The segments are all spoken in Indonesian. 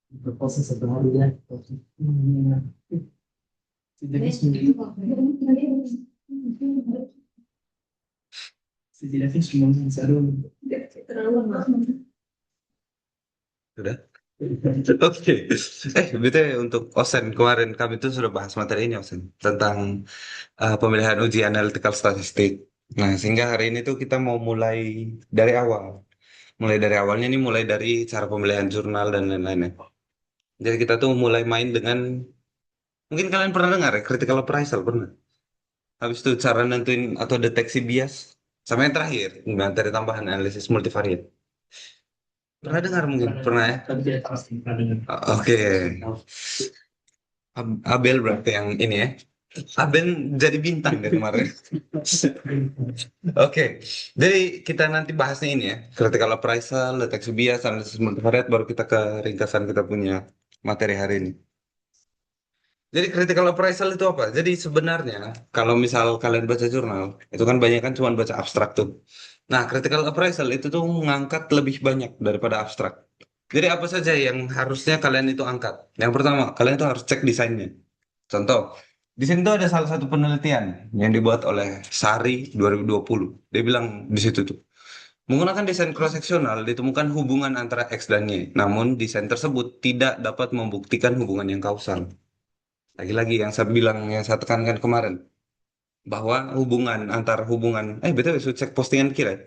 Berproses satu hari ya. Setidaknya cuma Sudah? Oke. BTW untuk Osen kemarin kami tuh sudah bahas materi ini Osen tentang pemilihan uji analytical statistik. Nah, sehingga hari ini tuh kita mau mulai dari awal. Mulai dari awalnya nih mulai dari cara pemilihan jurnal dan lain-lainnya. Jadi kita tuh mulai main dengan mungkin kalian pernah dengar ya critical appraisal pernah. Habis itu cara nentuin atau deteksi bias. Sama yang terakhir, materi tambahan analisis multivariat. Pernah dengar mungkin? Pernah ya? tapi tidak pasti pernah dengar. Oke. Abel berarti yang ini ya. Abel jadi bintang dari kemarin. Oke, jadi kita nanti bahasnya ini ya. Critical appraisal, deteksi bias, analisis multivariate, baru kita ke ringkasan kita punya materi hari ini. Jadi critical appraisal itu apa? Jadi sebenarnya kalau misal kalian baca jurnal, itu kan banyak kan cuma baca abstrak tuh. Nah, critical appraisal itu tuh mengangkat lebih banyak daripada abstrak. Jadi apa saja yang harusnya kalian itu angkat? Yang pertama, kalian itu harus cek desainnya. Contoh, di sini tuh ada salah satu penelitian yang dibuat oleh Sari 2020. Dia bilang di situ tuh, menggunakan desain cross-seksional ditemukan hubungan antara X dan Y. Namun, desain tersebut tidak dapat membuktikan hubungan yang kausal. Lagi-lagi yang saya bilang, yang saya tekankan kemarin, bahwa BTW, saya cek postingan kira,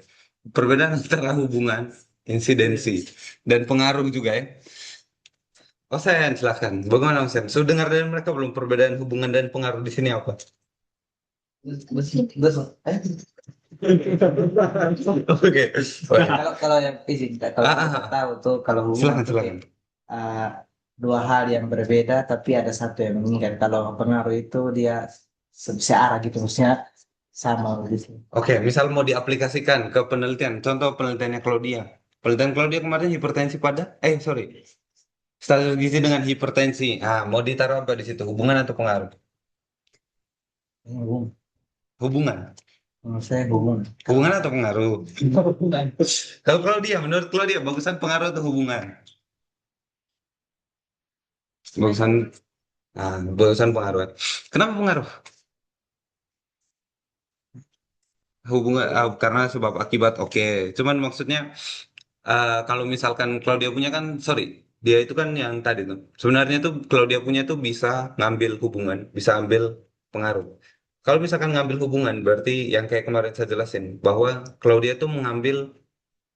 perbedaan antara hubungan, insidensi, dan pengaruh juga ya. Oh, saya silahkan. Bagaimana, Mas Sen? Sudah dengar dari mereka belum perbedaan hubungan dan pengaruh di sini apa? Oke. Oke. Kalau yang fisik, kalau kita tahu tuh kalau hubungan Silakan, tuh silakan. kayak uh, dua hal yang berbeda tapi ada satu yang mengikat. Kalau pengaruh itu dia searah gitu, maksudnya sama gitu. Oke, misal mau diaplikasikan ke penelitian. Contoh penelitiannya Claudia. Penelitian Claudia kemarin hipertensi pada, sorry, status gizi dengan hipertensi. Ah, mau ditaruh apa di situ? Hubungan atau pengaruh? Hubungan. Hubungan. Menurut saya hubungan. Hubungan atau pengaruh? Kalau Claudia, menurut Claudia, bagusan pengaruh atau hubungan? Bagusan, bagusan pengaruh. Kenapa pengaruh? Hubungan, karena sebab akibat. Oke, cuman maksudnya kalau misalkan Claudia punya kan, sorry, dia itu kan yang tadi tuh. Sebenarnya tuh Claudia punya tuh bisa ngambil hubungan, bisa ambil pengaruh. Kalau misalkan ngambil hubungan, berarti yang kayak kemarin saya jelasin, bahwa Claudia tuh mengambil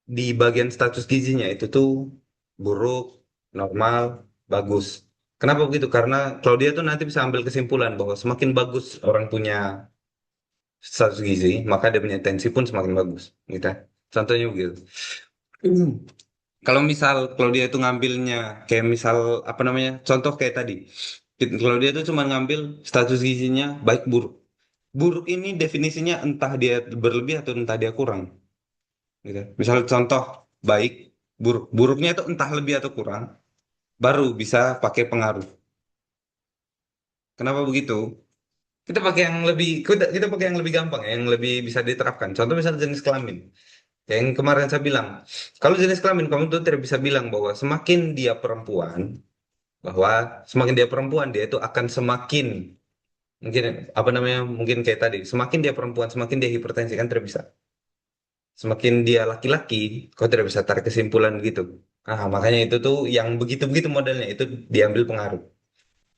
di bagian status gizinya itu tuh buruk, normal, bagus. Kenapa begitu? Karena Claudia tuh nanti bisa ambil kesimpulan bahwa semakin bagus orang punya status gizi, maka dia punya tensi pun semakin bagus. Gitu. Contohnya begitu. Kalau misal Claudia itu ngambilnya kayak misal apa namanya? Contoh kayak tadi. Claudia itu cuma ngambil status gizinya baik buruk. Buruk ini definisinya entah dia berlebih atau entah dia kurang. Gitu. Misal contoh baik, buruk. Buruknya itu entah lebih atau kurang, baru bisa pakai pengaruh. Kenapa begitu? Kita pakai yang lebih gampang, ya, yang lebih bisa diterapkan. Contoh misal jenis kelamin. Yang kemarin saya bilang, kalau jenis kelamin kamu tuh tidak bisa bilang bahwa semakin dia perempuan dia itu akan semakin mungkin apa namanya mungkin kayak tadi semakin dia perempuan semakin dia hipertensi kan tidak bisa. Semakin dia laki-laki kau tidak bisa tarik kesimpulan gitu. Makanya itu tuh yang begitu-begitu modelnya itu diambil pengaruh.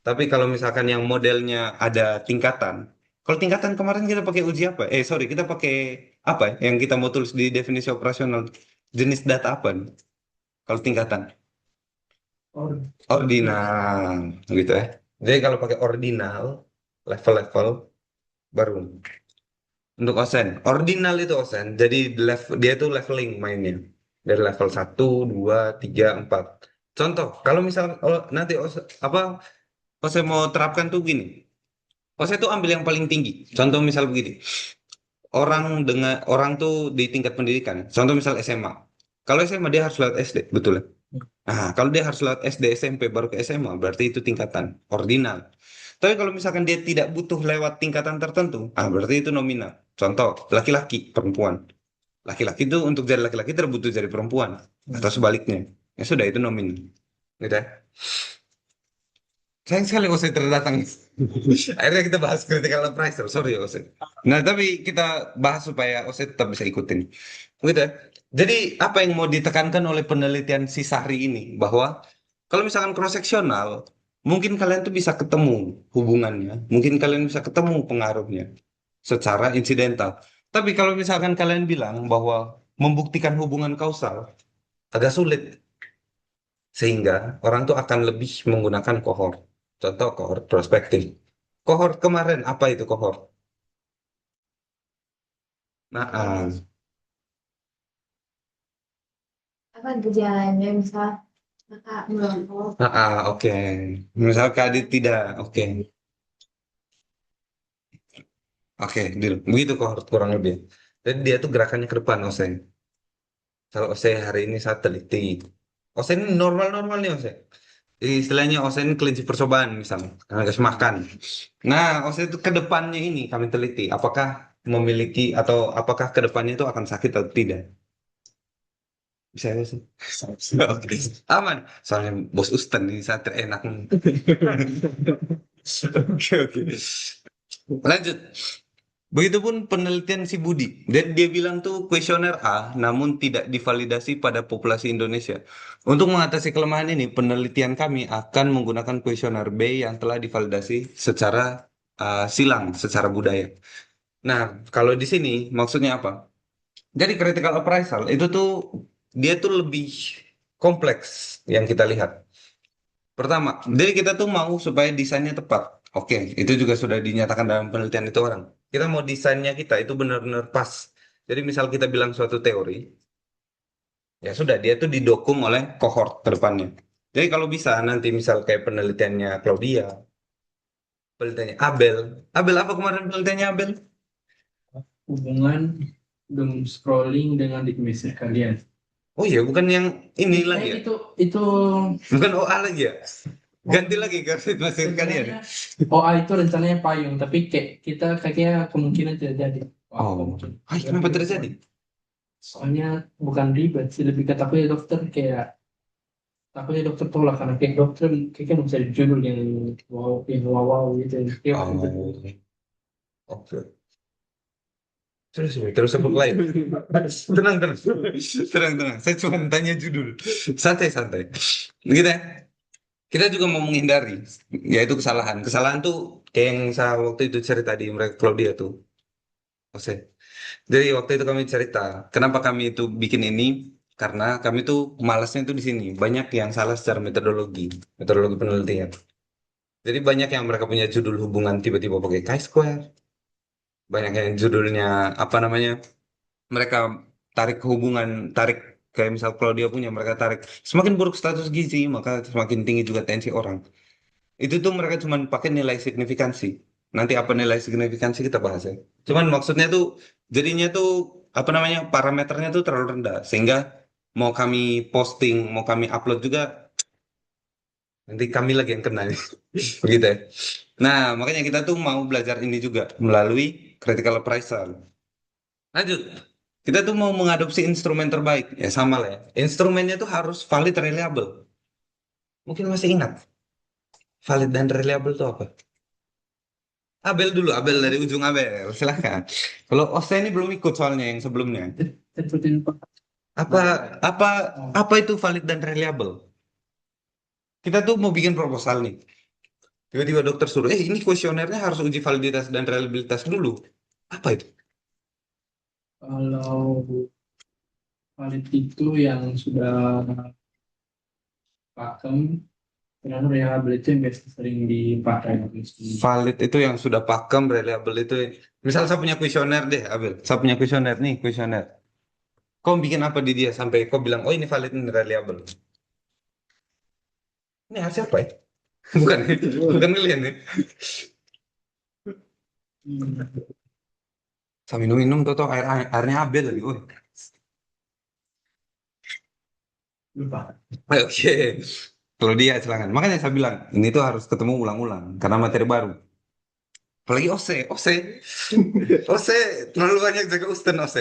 Tapi kalau misalkan yang modelnya ada tingkatan, kalau tingkatan kemarin kita pakai uji apa? Sorry, kita pakai apa ya? Yang kita mau tulis di definisi operasional jenis data apa nih? Kalau tingkatan ordinal gitu ya. Jadi kalau pakai ordinal level-level baru untuk osen. Ordinal itu osen. Jadi dia tuh leveling mainnya dari level 1, 2, 3, 4. Contoh, kalau misal nanti apa osen mau terapkan tuh gini. Osen tuh ambil yang paling tinggi. Contoh misal begini. Orang tuh di tingkat pendidikan. Contoh misal SMA. Kalau SMA dia harus lewat SD, betul ya? Kalau dia harus lewat SD, SMP, baru ke SMA, berarti itu tingkatan ordinal. Tapi kalau misalkan dia tidak butuh lewat tingkatan tertentu, berarti itu nominal. Contoh, laki-laki, perempuan. Laki-laki itu untuk jadi laki-laki terbutuh jadi perempuan atau sebaliknya. Ya sudah itu nomin. Gitu ya. Sayang sekali Ose terdatang. Akhirnya kita bahas critical appraisal. Sorry Ose. Nah, tapi kita bahas supaya Ose tetap bisa ikutin. Gitu ya. Jadi apa yang mau ditekankan oleh penelitian si Sahri ini bahwa kalau misalkan cross seksional, mungkin kalian tuh bisa ketemu hubungannya, mungkin kalian bisa ketemu pengaruhnya secara insidental. Tapi kalau misalkan kalian bilang bahwa membuktikan hubungan kausal agak sulit, sehingga orang tuh akan lebih menggunakan kohort. Contoh kohort prospektif. Kohort kemarin apa itu kohort? Nah, Apa gejalanya misal kakak merokok oke. Misal Kadit tidak, oke, oke, deal. Begitu kohort kurang lebih. Jadi dia tuh gerakannya ke depan, Ose. Kalau Ose hari ini saya teliti. Ose ini normal-normal nih, Ose. Istilahnya Ose ini kelinci percobaan misalnya, karena kasih makan. Nah, Ose itu ke depannya ini kami teliti. Apakah memiliki atau apakah ke depannya itu akan sakit atau tidak? Bisa ya sih. Oke. Aman. Soalnya bos Ustad ini saya terenak. Oke, oke. Lanjut. Begitupun penelitian si Budi. Dan dia bilang tuh kuesioner A, namun tidak divalidasi pada populasi Indonesia. Untuk mengatasi kelemahan ini, penelitian kami akan menggunakan kuesioner B yang telah divalidasi secara silang, secara budaya. Nah, kalau di sini maksudnya apa? Jadi critical appraisal itu tuh dia tuh lebih kompleks yang kita lihat. Pertama, jadi kita tuh mau supaya desainnya tepat. Oke, itu juga sudah dinyatakan dalam penelitian itu orang. Kita mau desainnya kita itu benar-benar pas. Jadi misal kita bilang suatu teori, ya sudah dia tuh didukung oleh cohort ke depannya. Jadi kalau bisa nanti misal kayak penelitiannya Claudia, penelitiannya Abel. Abel apa kemarin penelitiannya Abel? Hubungan doom scrolling dengan definisi kalian. Oh iya, bukan yang ini lagi ya? Itu Bukan OA lagi ya? Ganti lagi ke masih kalian. sebenarnya OA itu rencananya payung, tapi kayak kita kayaknya kemungkinan tidak jadi. Oh, Kemungkinan. hai, kenapa terjadi? Soalnya bukan ribet sih, lebih ke takutnya dokter kayak takutnya dokter tolak karena kayak dokter kayaknya bisa judul yang wow wow gitu. Kayak ribet. Oh, oke. Terus sebut lain. Tenang, tenang. Tenang, tenang. Saya cuma tanya judul. Santai, santai. Gitu ya. Kita juga mau menghindari, yaitu kesalahan. Kesalahan tuh kayak yang saya waktu itu cerita di mereka Claudia tuh. Oke. Jadi waktu itu kami cerita, kenapa kami itu bikin ini? Karena kami tuh malasnya tuh di sini. Banyak yang salah secara metodologi, metodologi penelitian. Jadi banyak yang mereka punya judul hubungan tiba-tiba pakai chi-square. Banyak yang judulnya apa namanya? Mereka tarik hubungan, tarik kayak misal kalau dia punya mereka tarik semakin buruk status gizi maka semakin tinggi juga tensi orang. Itu tuh mereka cuma pakai nilai signifikansi. Nanti apa nilai signifikansi kita bahas ya. Cuman maksudnya tuh jadinya tuh apa namanya parameternya tuh terlalu rendah sehingga mau kami posting, mau kami upload juga nanti kami lagi yang kena gitu ya. Nah, makanya kita tuh mau belajar ini juga melalui critical appraisal. Lanjut. Kita tuh mau mengadopsi instrumen terbaik. Ya sama lah ya. Instrumennya tuh harus valid reliable. Mungkin masih ingat. Valid dan reliable tuh apa? Abel dulu, Abel dari ujung Abel. Silahkan. Kalau Osta ini belum ikut soalnya yang sebelumnya. Sebutin Pak. Apa apa apa itu valid dan reliable? Kita tuh mau bikin proposal nih. Tiba-tiba dokter suruh, ini kuesionernya harus uji validitas dan reliabilitas dulu. Apa itu? Kalau valid itu yang sudah pakem, dengan reliable itu yang biasa sering dipakai. Valid itu yang sudah pakem, reliable itu. Misal saya punya kuesioner deh, Abel. Saya punya kuesioner nih, kuesioner. Kau bikin apa di dia sampai kau bilang, oh ini valid, ini reliable. Ini hasil apa ya? Bukan, bukan kalian ya. Saya minum-minum, tau airnya Abel lagi. Oh. Lupa. Oke, kalau dia silakan. Makanya saya bilang, ini tuh harus ketemu ulang-ulang, karena materi baru. Apalagi OC, OC terlalu banyak jaga Usten OC.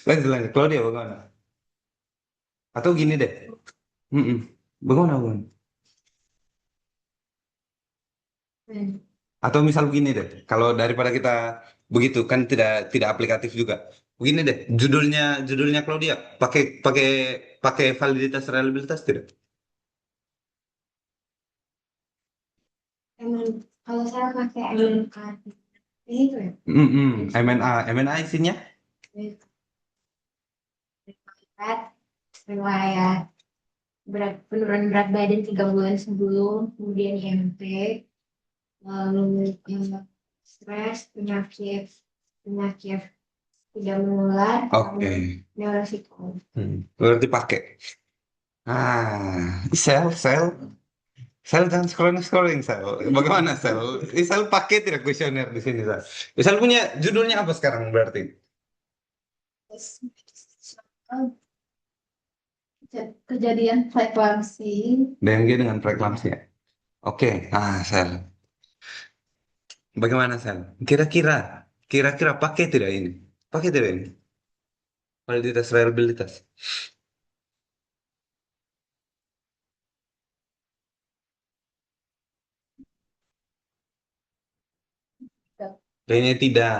Lanjut lanjut. Claudia bagaimana? Atau gini deh. Mm-mm. Bagaimana bang? Hmm. Atau misal begini deh. Kalau daripada kita begitu kan tidak aplikatif juga. Begini deh. Judulnya Claudia. Pakai pakai pakai validitas reliabilitas tidak? Emang kalau saya pakai MMK itu ya, MNA MNA isinya? riwayat riwayat penurunan berat badan 3 bulan sebelum, kemudian IMT, lalu stres, penyakit penyakit tidak menular, Oke. lalu neuropsiko. Berarti pakai. Ah, sel jangan scrolling sel. Bagaimana sel? Sel pakai tidak kuesioner di sini sel. Sel punya judulnya apa sekarang berarti? Terus, kejadian frekuensi. DMG dengan preeklamsia. Oke, sel. Bagaimana sel? Kira-kira pakai tidak ini? Pakai tidak ini? Validitas reliabilitas. Kayaknya tidak.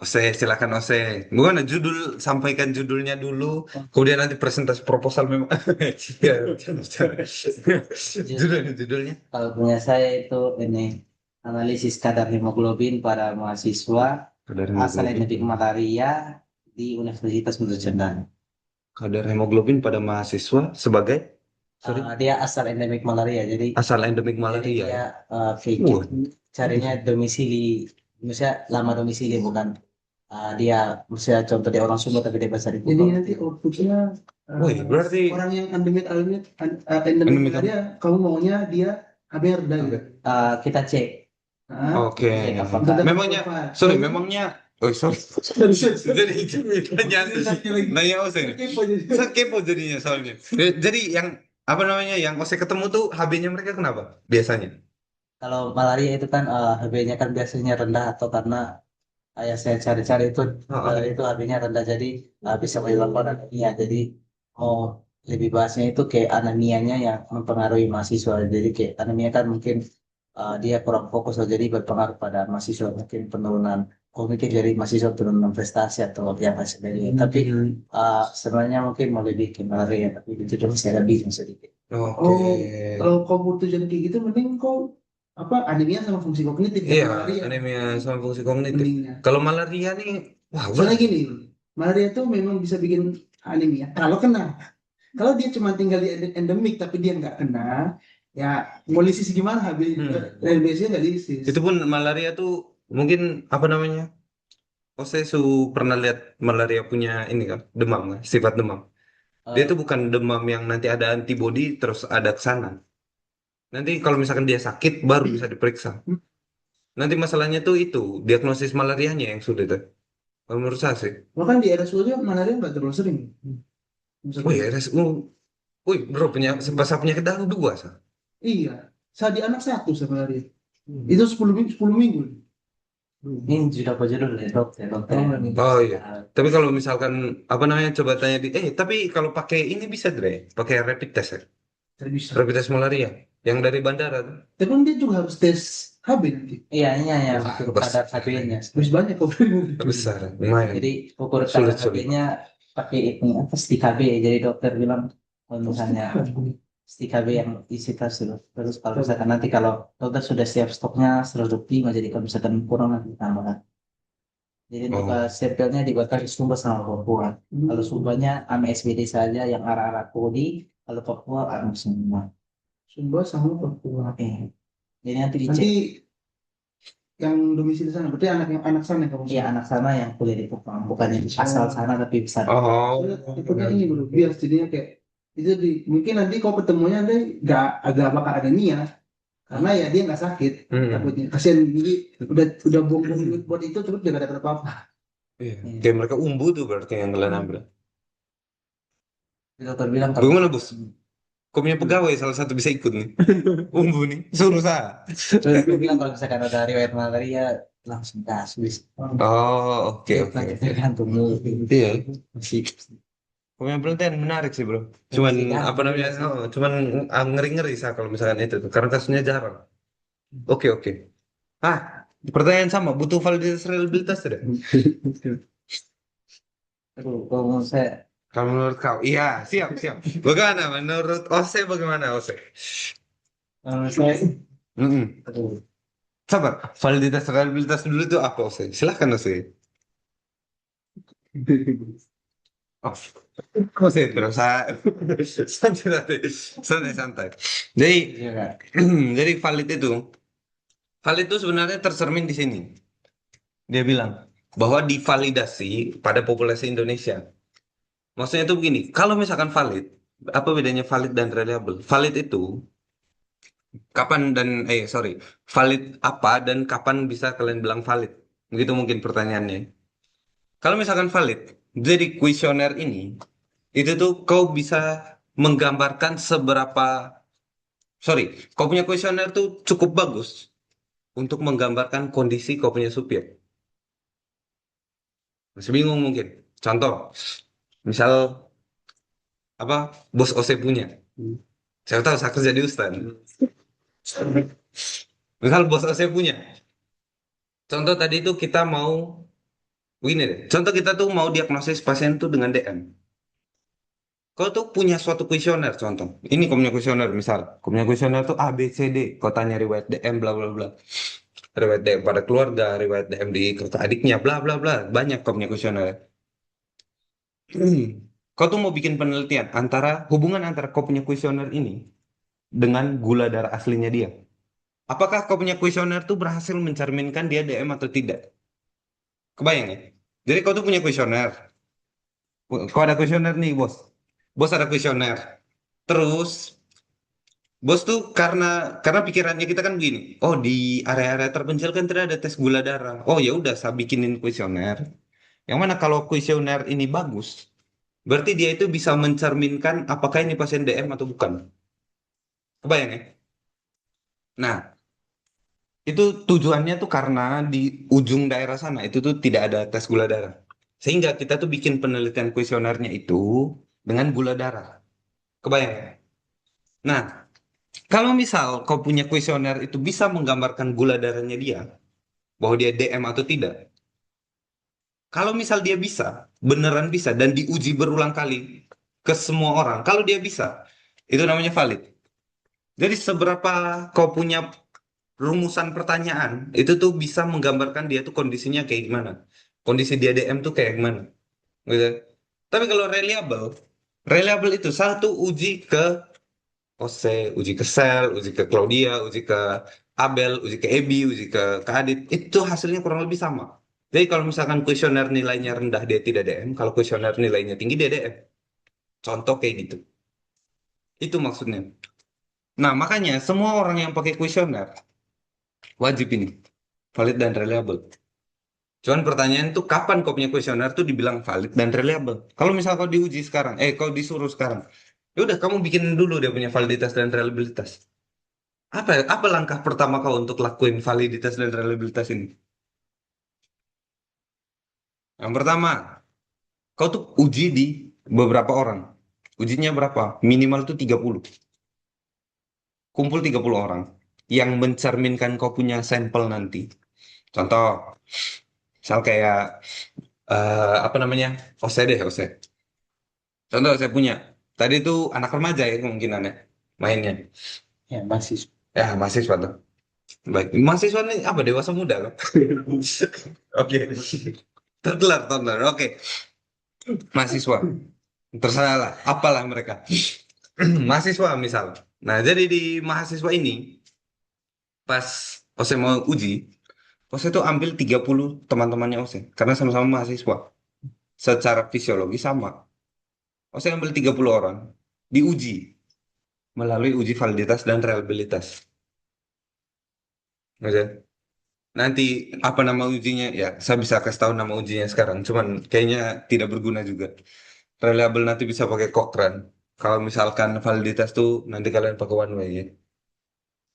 Ose, silakan Ose. Bukan judul, sampaikan judulnya dulu, kemudian nanti presentasi proposal memang. Ya, bercanda. Judulnya. Kalau punya saya itu ini analisis kadar hemoglobin pada mahasiswa Kadar asal hemoglobin. endemik malaria di Universitas Nusa Cendana. Kadar hemoglobin pada mahasiswa sebagai, sorry, Dia asal endemik malaria, jadi asal endemik jadi malaria. dia Ya. kayak Wah, gitu. Carinya domisili, misalnya lama domisili bukan dia misalnya contoh dia orang Sumba tapi dia besar di Jadi Kupang. nanti outputnya wih, berarti orang yang endemik endemik Endemik dia kamu maunya dia HB rendah gitu. Kita cek, oke. cek apakah Memangnya, sorry, memangnya, oh sorry. Jadi nanya Ose nih. Saya kepo jadinya soalnya. Jadi yang apa namanya yang Ose ketemu tuh HB-nya mereka kenapa? Biasanya. kalau malaria itu kan HB-nya kan biasanya rendah atau karena yang saya cari-cari itu itu HB-nya rendah jadi bisa menyebabkan anemia. Jadi mau lebih bahasnya itu kayak anemianya yang mempengaruhi mahasiswa. Jadi kayak anemia kan mungkin dia kurang fokus loh, jadi berpengaruh pada mahasiswa mungkin penurunan kognitif dari mahasiswa penurunan prestasi atau yang lain sebagainya. Tapi sebenarnya mungkin mau lebih ke malaria tapi itu cuma saya lebih sedikit. Oke. Kalau kau butuh jadi kayak gitu mending kau apa anemia sama fungsi kognitif Iya, malaria anemia sama fungsi kognitif. mendingnya. Kalau malaria nih, wah, Soalnya gini, malaria tuh memang bisa bikin anemia kalau kena. Kalau dia cuma tinggal di endemik tapi dia nggak kena, ya mau lisis gimana habis biasanya nggak lisis. itu pun malaria tuh mungkin apa namanya? Saya pernah lihat malaria punya ini kan, demam kan, sifat demam. Dia tuh bukan demam yang nanti ada antibodi terus ada kesana. Nanti kalau misalkan dia sakit baru bisa diperiksa. Nanti masalahnya tuh itu diagnosis malarianya yang sulit tuh. Kalau menurut saya sih. Bahkan di RSUD aja malaria nggak terlalu sering. Wih, Misalkan, RSU. Wih, bro punya bahasa penyakit dalam dua sah. iya, saya di anak satu saya malaria. Itu 10 minggu. Ini sudah apa judul ya dokter dokter. Oh iya. Tapi kalau misalkan apa namanya coba tanya tapi kalau pakai ini bisa deh, pakai rapid test ya. Saya bisa. Rapid test malaria yang dari bandara tuh. Tapi kan dia juga harus tes HB nanti. Iya, ini yang Wah, ukur bos. kadar HB-nya. Habis banyak kok. Besar, lumayan. Jadi ukur Sulit, kadar sulit. HB-nya pakai ini apa stik HB. Jadi dokter bilang kalau misalnya stik HB yang isi tas dulu. Terus kalau misalkan nanti kalau dokter sudah siap stoknya 125, jadi kalau misalkan kurang nanti tambahkan. Jadi untuk Oh, sampelnya dibuatkan di Sumba sama Papua. Kalau Sumbanya ame SBD saja yang arah-arah Kodi, kalau Papua ame semua. Sumba sama Papua. Jadi nanti dicek. Nanti yang domisili sana, berarti anak sana kamu. Iya, anak sana yang kuliah di Kupang, bukan yang asal sana tapi besar. oh, Ikutnya ini bro, biar jadinya kayak itu mungkin nanti kau ketemunya nanti nggak agak bakal anemia karena ya dia nggak sakit takutnya kasihan jadi udah buang-buang duit buat itu terus dia nggak dapat apa-apa. iya. Kayak mereka umbu tuh berarti yang kalian ambil. Dokter bilang Bagaimana bos? Kau punya pegawai salah satu bisa ikut nih. Umbu nih, suruh saya. Terus aku bilang kalau misalkan ada riwayat malaria langsung gas bis. Oh, oke, oke, Nanti oke. tergantung lu. Iya, Masih kau punya penelitian menarik sih bro. masih Cuman apa gampang namanya? juga sih. Oh, cuman ngeri-ngeri saya kalau misalkan itu tuh, karena kasusnya jarang. Oke, oke. Ah, pertanyaan sama, butuh validitas reliabilitas tidak? Aduh, kalau menurut saya Kalau menurut kau, iya, siap, siap. Bagaimana menurut Ose? Bagaimana Ose? menurut saya Mm-mm. aduh, Sabar, validitas reliabilitas dulu itu apa Ose? Silahkan Ose. Oh, Ose terus santai, santai, santai, santai. Jadi, juga. jadi valid itu sebenarnya tercermin di sini. Dia bilang bahwa divalidasi pada populasi Indonesia. Maksudnya itu begini, kalau misalkan valid, apa bedanya valid dan reliable? Valid itu kapan dan sorry, valid apa dan kapan bisa kalian bilang valid? Begitu mungkin pertanyaannya. Kalau misalkan valid, jadi kuesioner ini itu tuh kau bisa menggambarkan seberapa, sorry, kau punya kuesioner tuh cukup bagus untuk menggambarkan kondisi kau punya supir. Masih bingung mungkin. Contoh, misal apa bos OC punya. Saya tahu saya kerja di Ustan. Misal bos OC punya. Contoh tadi itu kita mau begini deh. Contoh kita tuh mau diagnosis pasien tuh dengan DM. Kau tuh punya suatu kuesioner contoh. Ini kau punya kuesioner misal. Kau punya kuesioner tuh A, B, C, D. Kau tanya riwayat DM bla bla bla. Riwayat DM pada keluarga, riwayat DM di kakak adiknya bla bla bla. Banyak kau punya kuesioner. Kau tuh mau bikin penelitian antara hubungan antara kau punya kuesioner ini dengan gula darah aslinya dia. Apakah kau punya kuesioner tuh berhasil mencerminkan dia DM atau tidak? Kebayang ya? Jadi kau tuh punya kuesioner. Kau ada kuesioner nih, bos. Bos ada kuesioner. Terus, bos tuh karena pikirannya kita kan begini. Oh, di area-area terpencil kan tidak ada tes gula darah. Oh, ya udah, saya bikinin kuesioner. Yang mana kalau kuesioner ini bagus, berarti dia itu bisa mencerminkan apakah ini pasien DM atau bukan. Kebayang ya? Nah, itu tujuannya tuh karena di ujung daerah sana itu tuh tidak ada tes gula darah. Sehingga kita tuh bikin penelitian kuesionernya itu dengan gula darah. Kebayang ya? Nah, kalau misal kau punya kuesioner itu bisa menggambarkan gula darahnya dia, bahwa dia DM atau tidak. Kalau misal dia bisa, beneran bisa, dan diuji berulang kali ke semua orang. Kalau dia bisa, itu namanya valid. Jadi seberapa kau punya rumusan pertanyaan itu tuh bisa menggambarkan dia tuh kondisinya kayak gimana. Kondisi dia DM tuh kayak gimana. Gitu. Tapi kalau reliable, reliable itu satu uji ke Ose, uji ke Sel, uji ke Claudia, uji ke Abel, uji ke Ebi, uji ke Adit, itu hasilnya kurang lebih sama. Jadi kalau misalkan kuesioner nilainya rendah dia tidak DM, kalau kuesioner nilainya tinggi dia DM. Contoh kayak gitu. Itu maksudnya. Nah, makanya semua orang yang pakai kuesioner wajib ini valid dan reliable. Cuman pertanyaan tuh kapan kau punya kuesioner tuh dibilang valid dan reliable. Kalau misal kau diuji sekarang, kau disuruh sekarang, ya udah kamu bikin dulu dia punya validitas dan reliabilitas. Apa langkah pertama kau untuk lakuin validitas dan reliabilitas ini? Yang pertama, kau tuh uji di beberapa orang. Ujinya berapa? Minimal tuh 30. Kumpul 30 orang yang mencerminkan kau punya sampel nanti. Contoh, misal kayak apa namanya? OC deh, OC. Contoh saya punya. Tadi itu anak remaja ya kemungkinannya mainnya. Ya masih Ya, mahasiswa tuh. Baik, mahasiswa ini apa? Dewasa muda loh. Oke. Toddler, toddler. Oke. Mahasiswa. Terserah lah. Apalah mereka. Mahasiswa misal. Nah, jadi di mahasiswa ini, pas Ose mau uji, Ose itu ambil 30 teman-temannya Ose. Karena sama-sama mahasiswa. Secara fisiologi sama. Ose ambil 30 orang. Diuji. Melalui uji validitas dan reliabilitas. Oke. Nanti apa nama ujinya? Ya, saya bisa kasih tahu nama ujinya sekarang. Cuman kayaknya tidak berguna juga. Reliable nanti bisa pakai Cochrane. Kalau misalkan validitas tuh nanti kalian pakai one way ya.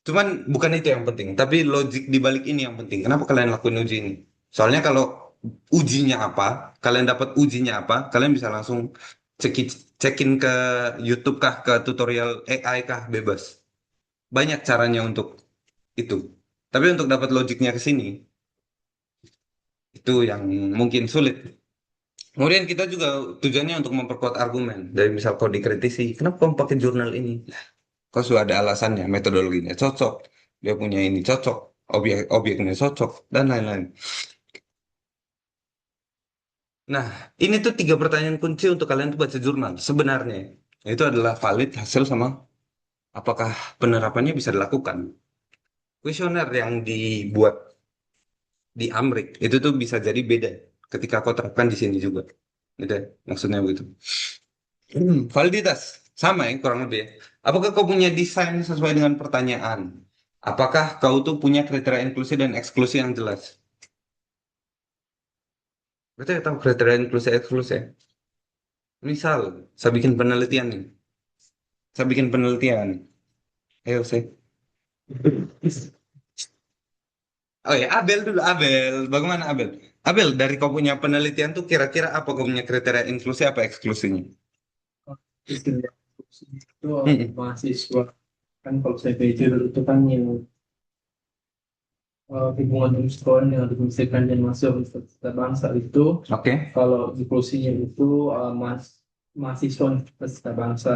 Cuman bukan itu yang penting, tapi logik di balik ini yang penting. Kenapa kalian lakuin uji ini? Soalnya kalau ujinya apa, kalian dapat ujinya apa, kalian bisa langsung cekin, cekin ke YouTube kah, ke tutorial AI kah, bebas. Banyak caranya untuk itu. Tapi untuk dapat logiknya ke sini, itu yang mungkin sulit. Kemudian kita juga tujuannya untuk memperkuat argumen. Dari misal kau dikritisi, kenapa kamu pakai jurnal ini? Kau sudah ada alasannya, metodologinya cocok, dia punya ini cocok, objeknya cocok, dan lain-lain. Nah, ini tuh 3 pertanyaan kunci untuk kalian tuh baca jurnal. Sebenarnya, itu adalah valid hasil sama apakah penerapannya bisa dilakukan. Kuesioner yang dibuat di Amrik itu tuh bisa jadi beda ketika kau terapkan di sini juga. Gitu ya, maksudnya begitu. Validitas sama ya kurang lebih ya. Apakah kau punya desain sesuai dengan pertanyaan? Apakah kau tuh punya kriteria inklusi dan eksklusi yang jelas? Berarti tahu kriteria inklusi eksklusi ya? Misal, saya bikin penelitian nih. Saya bikin penelitian. Ayo saya. Oh ya, Abel dulu, Abel. Bagaimana Abel? Abel, dari kau punya penelitian tuh kira-kira apa kau punya kriteria inklusi apa eksklusinya? Istilah itu Mm-mm. mahasiswa kan kalau saya PJ dulu itu kan yang hubungan industrial yang dimensikan dan masuk Universitas Bangsa itu Oke. kalau inklusinya itu mahasiswa Universitas Bangsa.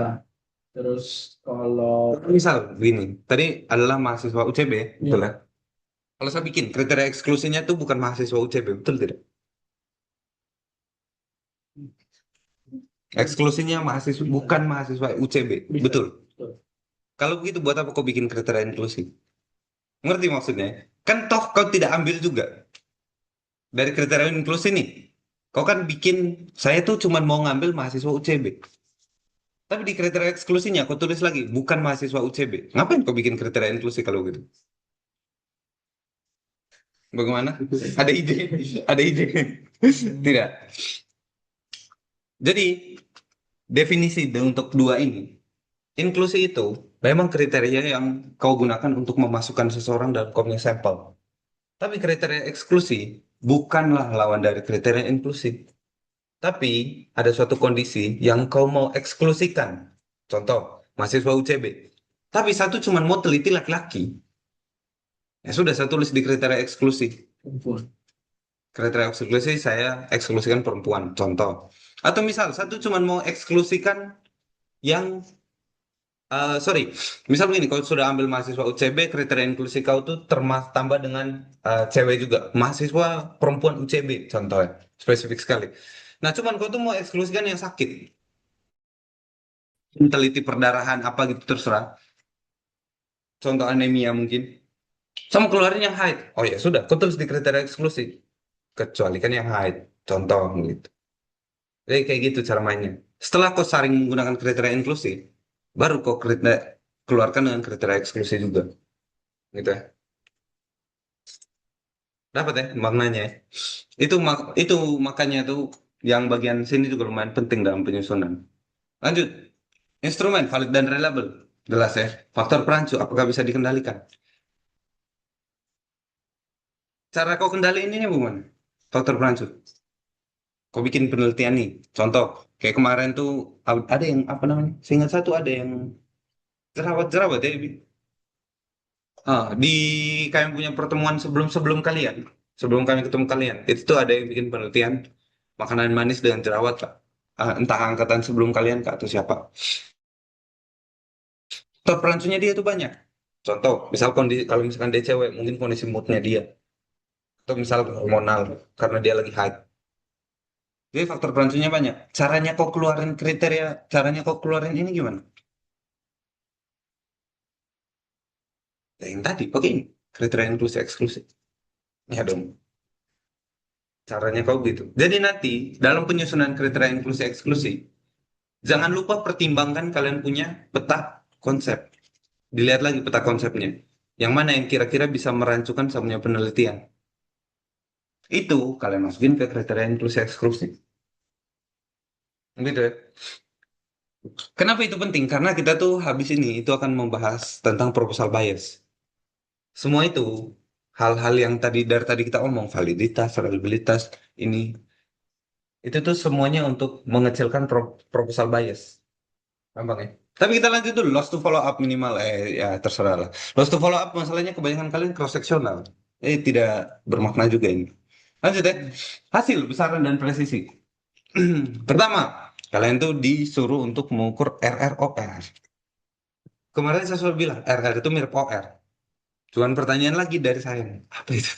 Terus kalau Misal begini, tadi adalah mahasiswa UCB, betul ya, ya? Kalau saya bikin kriteria eksklusinya tuh bukan mahasiswa UCB, betul tidak? Eksklusinya mahasiswa bukan mahasiswa UCB, bisa. betul. Betul. Kalau begitu buat apa kau bikin kriteria inklusi? Ngerti maksudnya? Kan toh kau tidak ambil juga dari kriteria inklusi nih. Kau kan bikin, saya tuh cuma mau ngambil mahasiswa UCB. Tapi di kriteria eksklusinya kau tulis lagi, bukan mahasiswa UCB. Ngapain kau bikin kriteria inklusi kalau gitu? Bagaimana? Ada ide? Ada ide? Tidak. Jadi, definisi untuk dua ini, inklusi itu memang kriteria yang kau gunakan untuk memasukkan seseorang dalam komnya sampel. Tapi kriteria eksklusi bukanlah lawan dari kriteria inklusi. Tapi ada suatu kondisi yang kau mau eksklusikan. Contoh, mahasiswa UCB. Tapi satu cuma mau teliti laki-laki. Ya sudah, saya tulis di kriteria eksklusi. Perempuan. Kriteria eksklusi saya eksklusikan perempuan. Contoh. Atau misal, satu cuma mau eksklusikan yang sorry, misal begini, kalau sudah ambil mahasiswa UCB, kriteria inklusi kau tuh tambah dengan cewek juga, mahasiswa perempuan UCB, contohnya, spesifik sekali. Nah, cuman kau tuh mau eksklusikan yang sakit, teliti perdarahan apa gitu terserah, contoh anemia mungkin, sama keluarin yang haid. Oh ya sudah, kau tulis di kriteria eksklusi, kecuali kan yang haid, contoh gitu. Jadi kayak gitu cara mainnya. Setelah kau saring menggunakan kriteria inklusi, baru kau keluarkan dengan kriteria eksklusi juga, gitu ya. Dapat ya maknanya ya. Itu makanya tuh yang bagian sini juga lumayan penting dalam penyusunan. Lanjut. Instrumen valid dan reliable. Jelas ya. Faktor perancu apakah bisa dikendalikan? Cara kau kendaliin ini bukan? Faktor perancu. Kau bikin penelitian nih. Contoh, kayak kemarin tuh ada yang apa namanya? Seingat satu ada yang jerawat-jerawat ya. Di kami punya pertemuan sebelum kalian, sebelum kami ketemu kalian, itu tuh ada yang bikin penelitian makanan manis dengan jerawat, Kak. Entah angkatan sebelum kalian, Kak, atau siapa. Faktor perancunya dia tuh banyak. Contoh, misal kondisi, kalau misalkan dia cewek, mungkin kondisi moodnya dia. Atau misal hormonal, karena dia lagi haid. Jadi faktor perancunya banyak. Caranya kok keluarin kriteria, caranya kok keluarin ini gimana? Ya, yang tadi, oke, kriteria inklusi eksklusi. Ya dong. Caranya kau gitu. Jadi nanti dalam penyusunan kriteria inklusi eksklusi, jangan lupa pertimbangkan kalian punya peta konsep. Dilihat lagi peta konsepnya. Yang mana yang kira-kira bisa merancukan sama punya penelitian. Itu kalian masukin ke kriteria inklusi eksklusi. Gitu ya. Kenapa itu penting? Karena kita tuh habis ini itu akan membahas tentang proposal bias. Semua itu hal-hal yang dari tadi kita omong validitas, reliabilitas ini itu tuh semuanya untuk mengecilkan proposal bias. Gampang ya. Tapi kita lanjut dulu, loss to follow up minimal ya terserah lah. Loss to follow up masalahnya kebanyakan kalian cross sectional. Tidak bermakna juga ini. Lanjut ya. Hasil besaran dan presisi. Pertama, kalian tuh disuruh untuk mengukur RROR. Kemarin saya sudah bilang RR itu mirip OR. Cuman pertanyaan lagi dari saya. Apa itu?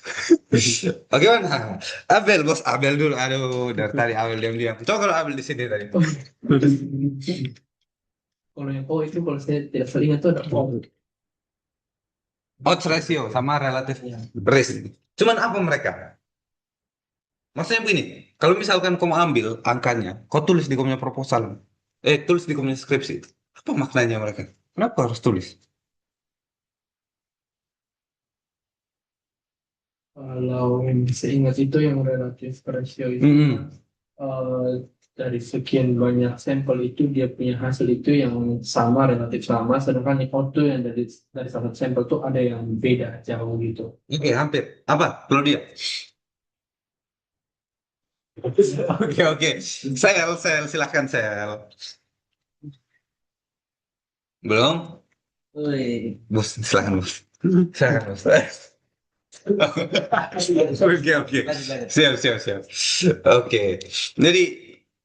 Bagaimana? Abel, bos Abel dulu. Aduh, dari tadi Abel diam-diam. Coba kalau Abel di sini tadi. Kalau yang O itu kalau saya tidak salah ingat itu ada O. Odds ratio sama relative risk. Cuman apa mereka? Maksudnya begini, kalau misalkan kamu ambil angkanya, kau tulis di punya proposal, tulis di punya skripsi, apa maknanya mereka? Kenapa harus tulis? Kalau yang saya ingat itu yang relatif ratio itu Mm-mm. eh, dari sekian banyak sampel itu dia punya hasil itu yang sama relatif sama, sedangkan yang auto yang dari satu sampel itu ada yang beda jauh gitu. Oke, hampir. Apa? Claudia? Oke, oke. Sel, silahkan Sel. Belum? Wih. Bos, silahkan bos. Silahkan bos. Oke, oke. Lanjut, lanjut. Siap, siap, siap. Oke. Jadi,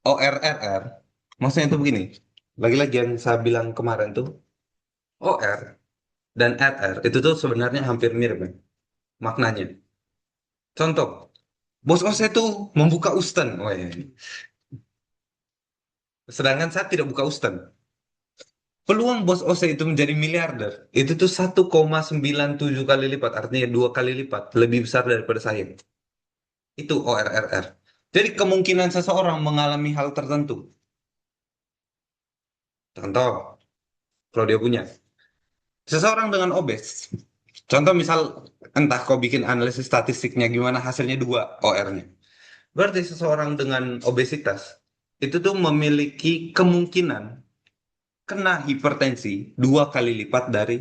ORRR, maksudnya itu begini. Lagi-lagi yang saya bilang kemarin tuh, OR dan RR itu tuh sebenarnya hampir mirip kan, maknanya. Contoh, bos saya tuh membuka Ustan. Oh, iya. Sedangkan saya tidak buka Ustan. Peluang bos OC itu menjadi miliarder itu tuh 1,97 kali lipat, artinya 2 kali lipat lebih besar daripada saya. Itu ORRR. Jadi kemungkinan seseorang mengalami hal tertentu. Contoh, kalau dia punya seseorang dengan obes. Contoh misal entah kau bikin analisis statistiknya gimana hasilnya 2 OR-nya. Berarti seseorang dengan obesitas itu tuh memiliki kemungkinan kena hipertensi 2 kali lipat dari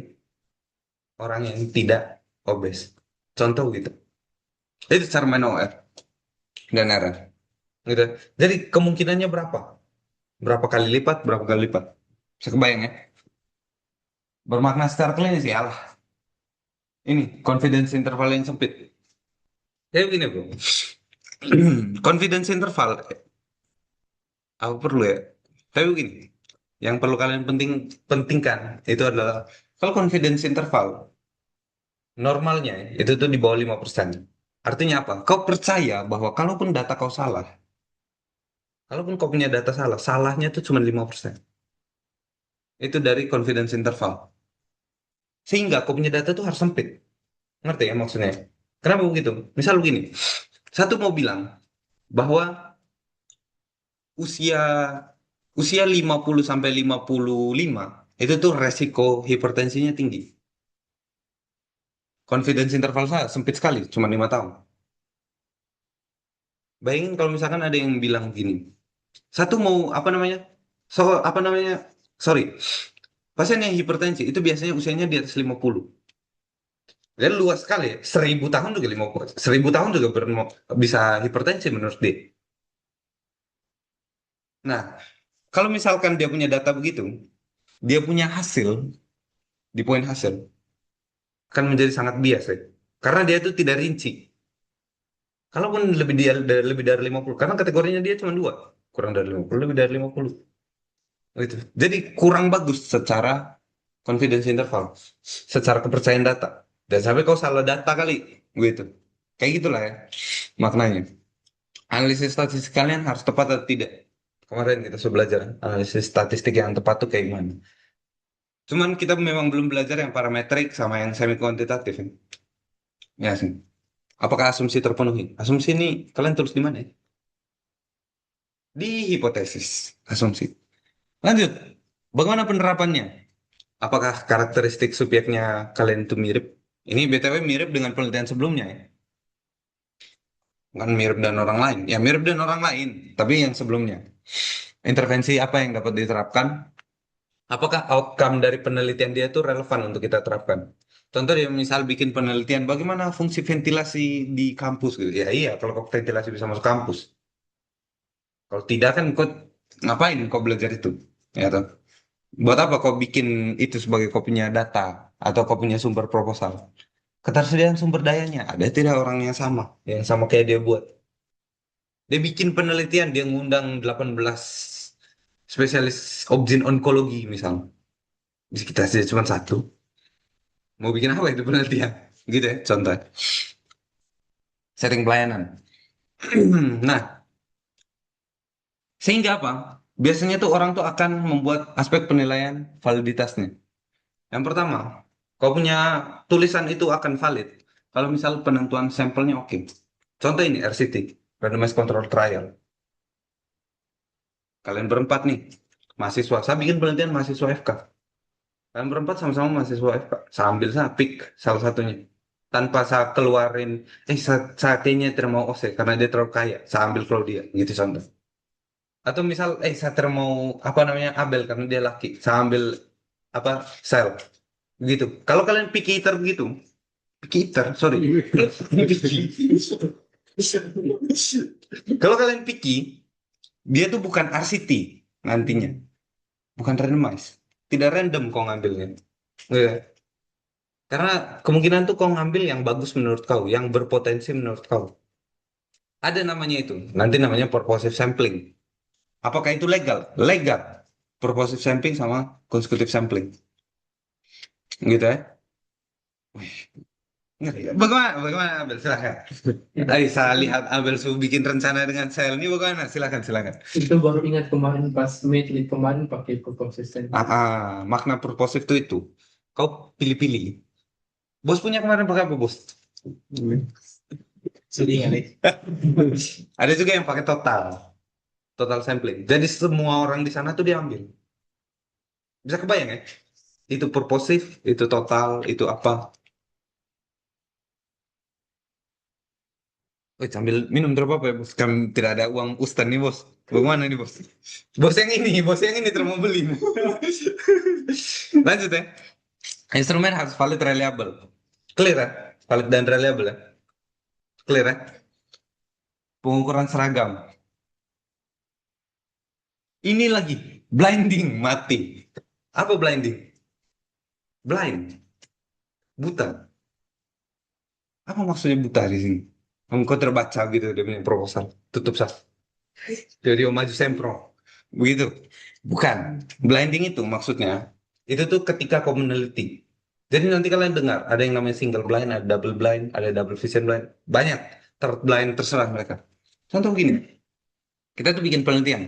orang yang tidak obes. Contoh gitu. Itu cara main OR dan RR. Gitu. Jadi kemungkinannya berapa? Berapa kali lipat? Berapa kali lipat? Bisa kebayang ya? Bermakna secara klinis ya lah. Ini confidence interval yang sempit. Jadi begini bro. Confidence interval apa perlu ya? Tapi begini, yang perlu kalian pentingkan itu adalah kalau confidence interval normalnya itu tuh di bawah 5%. Artinya apa? Kau percaya bahwa kalaupun data kau salah, kalaupun kau punya data salah, salahnya tuh cuma 5%. Itu dari confidence interval. Sehingga kau punya data tuh harus sempit. Ngerti ya maksudnya? Kenapa begitu? Misal begini, satu mau bilang bahwa usia usia 50 sampai 55 itu tuh resiko hipertensinya tinggi. Confidence interval saya sempit sekali, cuma 5 tahun. Bayangin kalau misalkan ada yang bilang gini, satu mau apa namanya? Apa namanya? Sorry, pasien yang hipertensi itu biasanya usianya di atas 50. Dan luas sekali ya. 1.000 tahun juga 50. 1.000 tahun juga bisa hipertensi menurut dia. Nah, kalau misalkan dia punya data begitu, dia punya hasil di poin hasil akan menjadi sangat bias ya. Karena dia itu tidak rinci. Kalaupun lebih dari 50, karena kategorinya dia cuma 2, kurang dari 50, lebih dari 50. Gitu. Jadi kurang bagus secara confidence interval, secara kepercayaan data. Dan sampai kau salah data kali, gitu. Kayak gitulah ya maknanya. Analisis statistik kalian harus tepat atau tidak. Kemarin kita sudah belajar analisis statistik yang tepat tuh kayak gimana. Cuman kita memang belum belajar yang parametrik sama yang semi kuantitatif. Ya, ya sih. Apakah asumsi terpenuhi? Asumsi ini kalian tulis di mana ya? Di hipotesis asumsi. Lanjut. Bagaimana penerapannya? Apakah karakteristik subjeknya kalian itu mirip? Ini BTW mirip dengan penelitian sebelumnya ya. Bukan mirip dan orang lain. Ya mirip dan orang lain, tapi yang sebelumnya. Intervensi apa yang dapat diterapkan? Apakah outcome dari penelitian dia itu relevan untuk kita terapkan? Contoh dia misal bikin penelitian bagaimana fungsi ventilasi di kampus gitu. Ya iya, kalau kok ventilasi bisa masuk kampus. Kalau tidak kan kau ngapain kau belajar itu? Ya toh. Buat apa kau bikin itu sebagai kau punya data atau kau punya sumber proposal? Ketersediaan sumber dayanya ada tidak orang yang sama kayak dia buat. Dia bikin penelitian, dia ngundang 18 spesialis objin onkologi misal. Bisa kita saja cuma satu. Mau bikin apa itu penelitian? Gitu ya, contoh. Setting pelayanan. Nah, sehingga apa? Biasanya tuh orang tuh akan membuat aspek penilaian validitasnya. Yang pertama, kau punya tulisan itu akan valid. Kalau misal penentuan sampelnya oke. Contoh ini RCT, Randomized Control Trial. Kalian berempat nih, mahasiswa. Saya bikin penelitian mahasiswa FK. Kalian berempat sama-sama mahasiswa FK. Saya ambil saya pick salah satunya. Tanpa saya keluarin, saya kayaknya tidak mau OC karena dia terlalu kaya. Saya ambil Claudia, gitu contoh. Atau misal, saya tidak mau apa namanya Abel karena dia laki. Saya ambil apa Sel, gitu. Kalau kalian picky eater begitu, picky eater, sorry. Kalau kalian picky, dia tuh bukan RCT nantinya, bukan randomize. Tidak random kau ngambilnya. Iya. Karena kemungkinan tuh kau ngambil yang bagus menurut kau, yang berpotensi menurut kau. Ada namanya itu. Nanti namanya purposive sampling. Apakah itu legal? Legal. Purposive sampling sama consecutive sampling. Gitu ya. Wih, ngeri ya. Bagaimana? Bagaimana Abel? Silakan. Saya lihat Abel bikin rencana dengan sel ini bagaimana? Silakan, silakan. Itu baru ingat kemarin pas meeting kemarin pakai konsisten. Makna purposive itu. Kau pilih-pilih. Bos punya kemarin pakai apa, Bos? Sedih kali. Ada juga yang pakai total sampling. Jadi semua orang di sana tuh diambil. Bisa kebayang ya? Itu purposive, itu total, itu apa? Sambil minum terus apa ya, Bos? Kami tidak ada uang ustan nih, Bos. Bagaimana nih, Bos? Bos yang ini terus mau beli. Lanjut ya. Instrumen harus valid reliable. Clear ya? Valid dan reliable ya? Clear ya? Pengukuran seragam. Ini lagi, blinding, mati. Apa blinding? Blind, buta. Apa maksudnya buta di sini? Engkau terbaca gitu dia punya proposal. Tutup sah. Jadi maju sempro. Begitu. Bukan. Blinding itu maksudnya. Itu tuh ketika kau meneliti. Jadi nanti kalian dengar. Ada yang namanya single blind, ada double blind, ada double vision blind. Banyak. Third blind, terserah mereka. Contoh begini. Kita tuh bikin penelitian.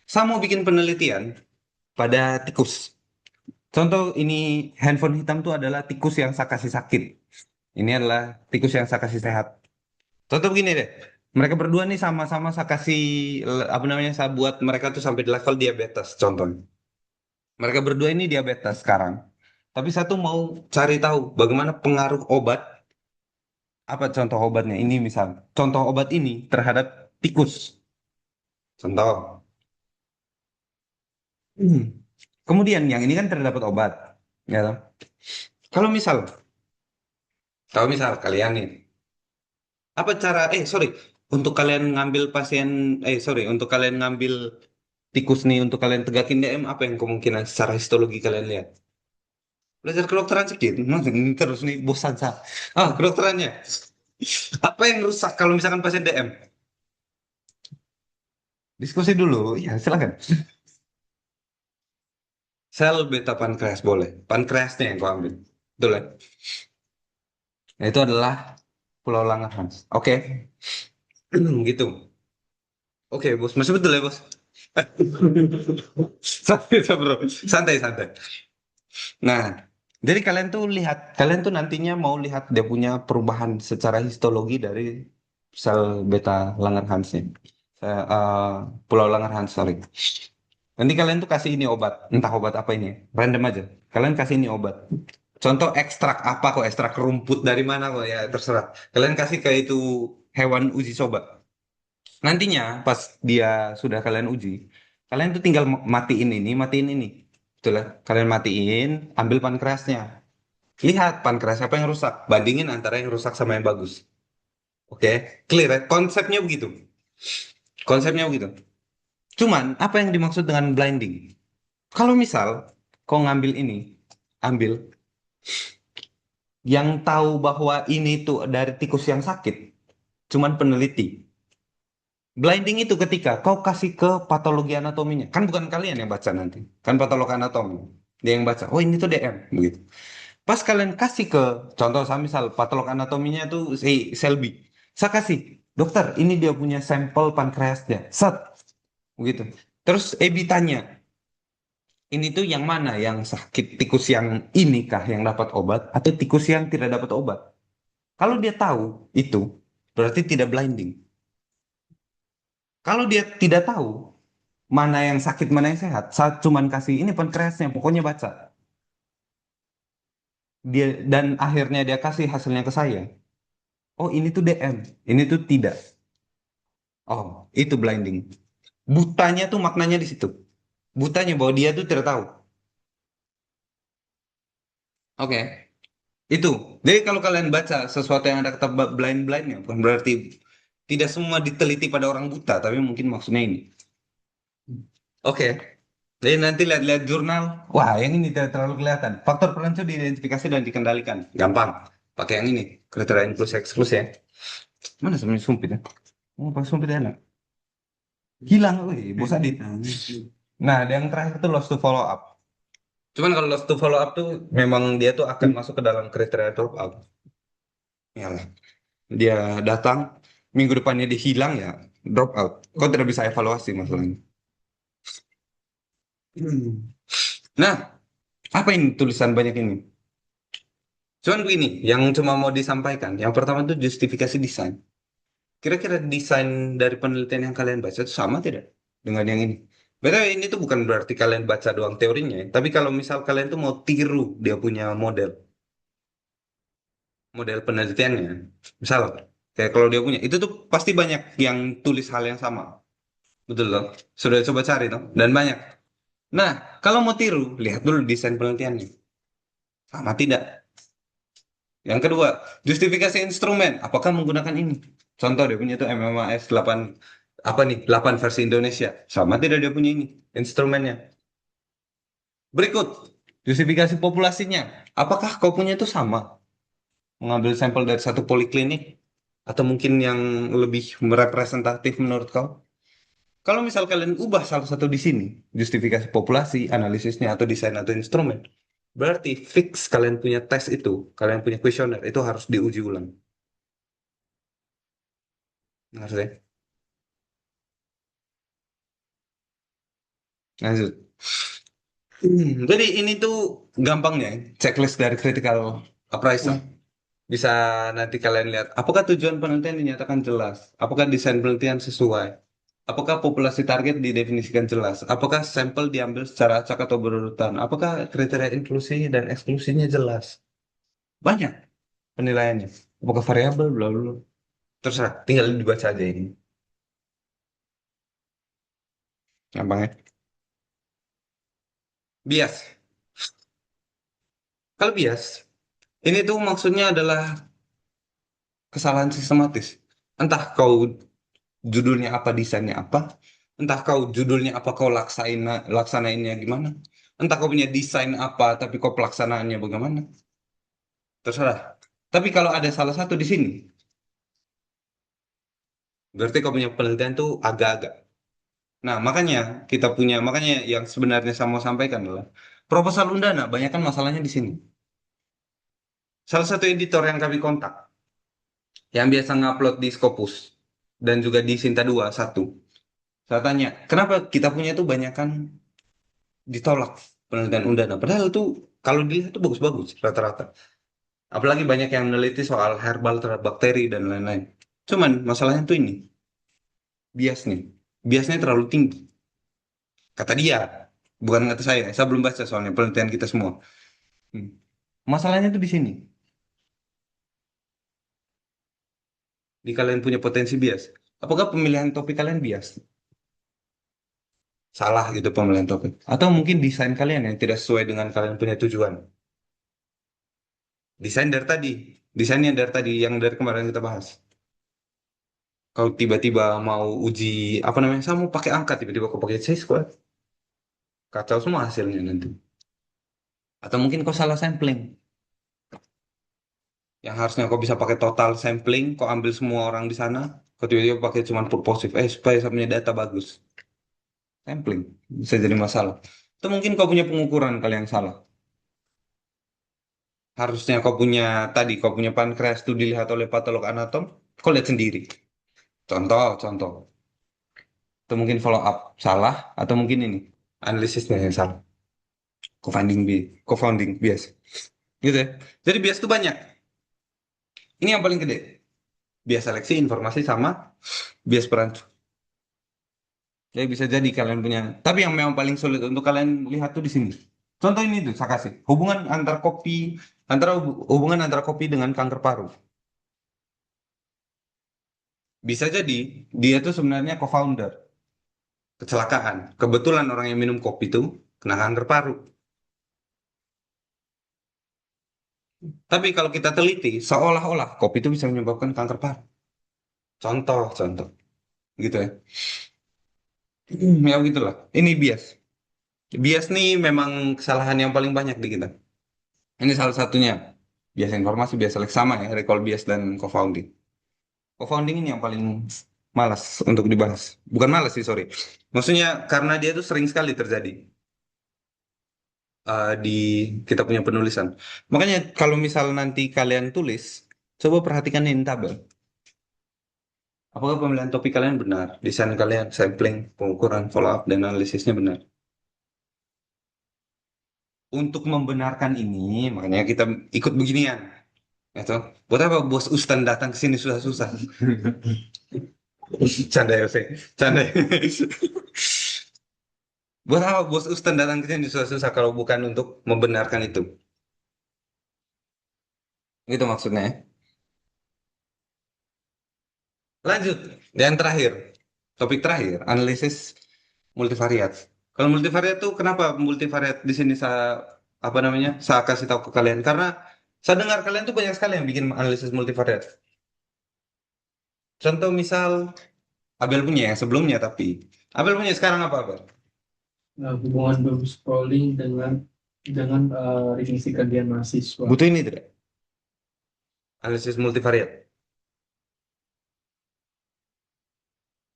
Saya mau bikin penelitian pada tikus. Contoh ini handphone hitam tuh adalah tikus yang saya kasih sakit. Ini adalah tikus yang saya kasih sehat. Contoh begini deh. Mereka berdua nih sama-sama saya kasih apa namanya saya buat mereka tuh sampai di level diabetes contohnya. Mereka berdua ini diabetes sekarang. Tapi satu mau cari tahu bagaimana pengaruh obat. Apa contoh obatnya? Ini misal. Contoh obat ini terhadap tikus. Contoh. Kemudian yang ini kan terdapat obat. Ya toh? Kalau misal, kalian nih. Apa cara, untuk kalian ngambil untuk kalian ngambil tikus nih, untuk kalian tegakin DM, apa yang kemungkinan secara histologi kalian lihat? Belajar kedokteran sedikit, ini terus nih bosan saya. Kedokterannya. Apa yang rusak kalau misalkan pasien DM? Diskusi dulu, ya silakan. Sel beta pankreas boleh, pankreasnya yang kau ambil, betul ya? Nah, itu adalah Pulau Langarhans. Oke. Gitu. Oke, Bos. Masih betul ya, Bos? Santai, bro. Santai, santai. Nah, jadi kalian tuh nantinya mau lihat dia punya perubahan secara histologi dari sel beta Langerhansnya. Pulau Langerhans, sorry. Nanti kalian tuh kasih ini obat, entah obat apa ini, random aja. Kalian kasih ini obat. Contoh ekstrak apa kok, ekstrak rumput dari mana kok ya terserah. Kalian kasih ke itu hewan uji coba. Nantinya pas dia sudah kalian uji, Kalian tuh tinggal matiin ini. Betul lah. Kalian matiin, ambil pankreasnya. Lihat pankreas apa yang rusak. Bandingin antara yang rusak sama yang bagus. Oke, clear ya? Konsepnya begitu. Konsepnya begitu. Cuman, apa yang dimaksud dengan blinding? Kalau misal, kau ngambil ini, ambil, yang tahu bahwa ini tuh dari tikus yang sakit, cuman peneliti. Blinding itu ketika kau kasih ke patologi anatominya. Kan bukan kalian yang baca nanti. Kan patolog anatomi. Dia yang baca. Oh ini tuh DM. Begitu. Pas kalian kasih ke, contoh saya misal patolog anatominya tuh si Selby. Saya kasih, dokter ini dia punya sampel pankreasnya. Set. Begitu. Terus Ebi tanya, ini tuh yang mana yang sakit? Tikus yang ini kah yang dapat obat? Atau tikus yang tidak dapat obat? Kalau dia tahu itu, berarti tidak blinding. Kalau dia tidak tahu, mana yang sakit, mana yang sehat. Saat cuman kasih ini pankreasnya, pokoknya baca. Dia dan akhirnya dia kasih hasilnya ke saya. Oh, ini tuh DM, ini tuh tidak. Oh, itu blinding. Butanya tuh maknanya di situ. Butanya bahwa dia tuh tidak tahu. Oke, itu. Jadi kalau kalian baca sesuatu yang ada kata blind-blindnya, bukan berarti tidak semua diteliti pada orang buta, tapi mungkin maksudnya ini. Oke. Jadi nanti lihat-lihat jurnal. Wah, yang ini tidak terlalu kelihatan. Faktor perancur diidentifikasi dan dikendalikan. Gampang. Pakai yang ini. Kriteria inklusi eksklusi ya. Mana sebenarnya sumpit ya? Oh, pas sumpit enak. Hilang, wih, bosan di. Nah, yang terakhir itu lost to follow up. Cuman kalau lost to follow up tuh memang dia tuh akan masuk ke dalam kriteria drop out. Yalah. Dia datang, minggu depannya dia hilang ya, drop out. Kau tidak bisa evaluasi masalahnya. Nah, apa ini tulisan banyak ini? Cuman begini, yang cuma mau disampaikan. Yang pertama itu justifikasi desain. Kira-kira desain dari penelitian yang kalian baca itu sama tidak dengan yang ini? Betul, ini tuh bukan berarti kalian baca doang teorinya, ya. Tapi kalau misal kalian tuh mau tiru dia punya model penelitiannya. Misal, kayak kalau dia punya, itu tuh pasti banyak yang tulis hal yang sama. Betul loh. Sudah coba cari tuh, dan banyak. Nah, kalau mau tiru, lihat dulu desain penelitiannya. Sama tidak? Yang kedua, justifikasi instrumen. Apakah menggunakan ini? Contoh dia punya itu MMAS 8 apa nih? 8 versi Indonesia. Sama tidak dia punya ini instrumennya. Berikut, justifikasi populasinya. Apakah kau punya itu sama? Mengambil sampel dari satu poliklinik atau mungkin yang lebih merepresentatif menurut kau? Kalau misal kalian ubah salah satu di sini, justifikasi populasi, analisisnya atau desain atau instrumen, berarti fix kalian punya tes itu, kalian punya kuesioner itu harus diuji ulang. Ngerti? Lanjut. Jadi ini tuh gampangnya checklist dari critical appraisal. Bisa nanti kalian lihat apakah tujuan penelitian dinyatakan jelas, apakah desain penelitian sesuai, apakah populasi target didefinisikan jelas, apakah sampel diambil secara acak atau berurutan, apakah kriteria inklusi dan eksklusinya jelas. Banyak penilaiannya. Apakah variabel, bla bla. Bla. Terserah, tinggal dibaca aja ini. Gampang ya. Bias. Kalau bias, ini tuh maksudnya adalah kesalahan sistematis. Entah kau judulnya apa, desainnya apa. Entah kau judulnya apa, kau laksanainnya gimana. Entah kau punya desain apa, tapi kau pelaksanaannya bagaimana. Terserah. Tapi kalau ada salah satu di sini, berarti kau punya penelitian tuh agak-agak. Nah, makanya yang sebenarnya saya mau sampaikan adalah proposal Undana, banyak kan masalahnya di sini. Salah satu editor yang kami kontak, yang biasa ngupload di Scopus dan juga di Sinta 2 satu. Saya tanya, kenapa kita punya itu banyak kan ditolak penelitian Undana? Padahal itu kalau dilihat itu bagus-bagus rata-rata. Apalagi banyak yang meneliti soal herbal terhadap bakteri dan lain-lain. Cuman masalahnya tuh ini, biasnya. Biasnya terlalu tinggi. Kata dia, bukan kata saya. Saya belum baca soalnya penelitian kita semua. Hmm. Masalahnya tuh di sini. Di kalian punya potensi bias. Apakah pemilihan topik kalian bias? salah gitu pemilihan topik. Atau mungkin desain kalian yang tidak sesuai dengan kalian punya tujuan. Desain dari tadi, desainnya dari tadi yang dari kemarin kita bahas. Kalau tiba-tiba mau uji apa namanya, saya mau pakai angka tiba-tiba kau pakai C-square, kacau semua hasilnya nanti. Atau mungkin kau salah sampling, yang harusnya kau bisa pakai total sampling, kau ambil semua orang di sana, kau tiba-tiba pakai cuma purposive, supaya saya punya data bagus. Sampling bisa jadi masalah. Atau mungkin kau punya pengukuran kalian yang salah. Harusnya kau punya pankreas itu dilihat oleh patolog anatom, kau lihat sendiri. Contoh. Atau mungkin follow up salah, atau mungkin ini analisisnya yang salah. Co-founding bias. Gitu ya. Jadi bias itu banyak. Ini yang paling gede. Bias seleksi informasi sama bias perancu. Jadi bisa jadi kalian punya. Tapi yang memang paling sulit untuk kalian lihat tuh di sini. Contoh ini tuh saya kasih. Hubungan antara kopi dengan kanker paru. Bisa jadi dia tuh sebenarnya co-founder. Kecelakaan. Kebetulan orang yang minum kopi itu kena kanker paru. Tapi kalau kita teliti, seolah-olah kopi itu bisa menyebabkan kanker paru. Contoh. Gitu ya. Ya begitulah. Ini bias. Bias nih memang kesalahan yang paling banyak di kita. Ini salah satunya. Bias informasi, bias seleksi sama ya, recall bias dan co-founding. Co-founding ini yang paling malas untuk dibahas. Bukan malas sih, sorry. Maksudnya karena dia tuh sering sekali terjadi di kita punya penulisan. Makanya kalau misal nanti kalian tulis, coba perhatikan ini tabel. Apakah pemilihan topik kalian benar? Desain kalian, sampling, pengukuran, follow up, dan analisisnya benar. Untuk membenarkan ini, makanya kita ikut beginian. Ya toh? Buat apa bos Ustan datang ke sini susah-susah? Canda ya, Fe. Canda. Buat apa bos Ustan datang ke sini susah-susah kalau bukan untuk membenarkan itu? Gitu maksudnya, ya. Lanjut, yang terakhir. Topik terakhir, analisis multivariat. Kalau multivariat tuh kenapa multivariat di sini apa namanya? Saya kasih tahu ke kalian karena saya dengar kalian tuh banyak sekali yang bikin analisis multivariat. Contoh misal Abel punya yang sebelumnya tapi Abel punya sekarang apa Abel? Hubungan doom scrolling dengan revisi kajian mahasiswa. Butuh ini tidak? Analisis multivariat.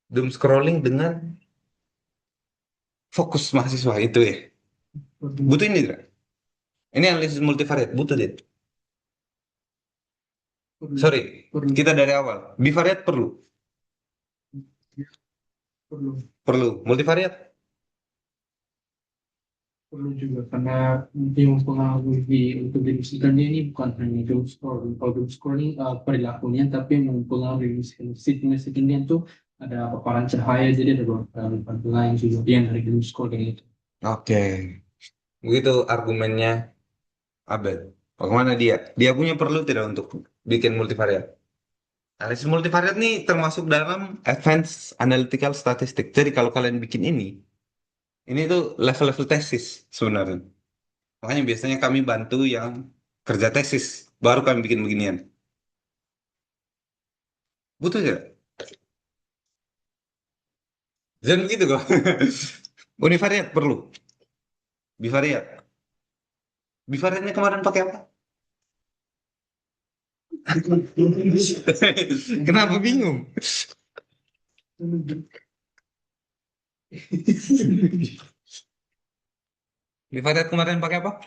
Doom scrolling dengan fokus mahasiswa itu ya. Butuh ini tidak? Ini analisis multivariat, butuh tidak? Perlu, Sorry, perlu, kita dari awal. Bivariat perlu. perlu, Perlu. Multivariat? perlu juga karena yang mempengaruhi untuk dirinya ini bukan hanya doom scrolling. Kalau doom scrolling perilakunya, tapi yang mempengaruhi mesinnya itu ada paparan cahaya, jadi ada beberapa lain juga yang dari doom scrolling itu. Oke. Begitu argumennya Abel. Bagaimana dia? Dia punya perlu tidak untuk bikin multivariat? Analisis multivariat nih termasuk dalam advanced analytical statistics. Jadi kalau kalian bikin ini tuh level-level tesis sebenarnya. Makanya biasanya kami bantu yang kerja tesis, baru kami bikin beginian. Butuh ya? Jangan begitu kok. Univariat perlu. Bivariat. Bivariatnya kemarin pakai apa? Kenapa bingung? Bivariat kemarin pakai apa?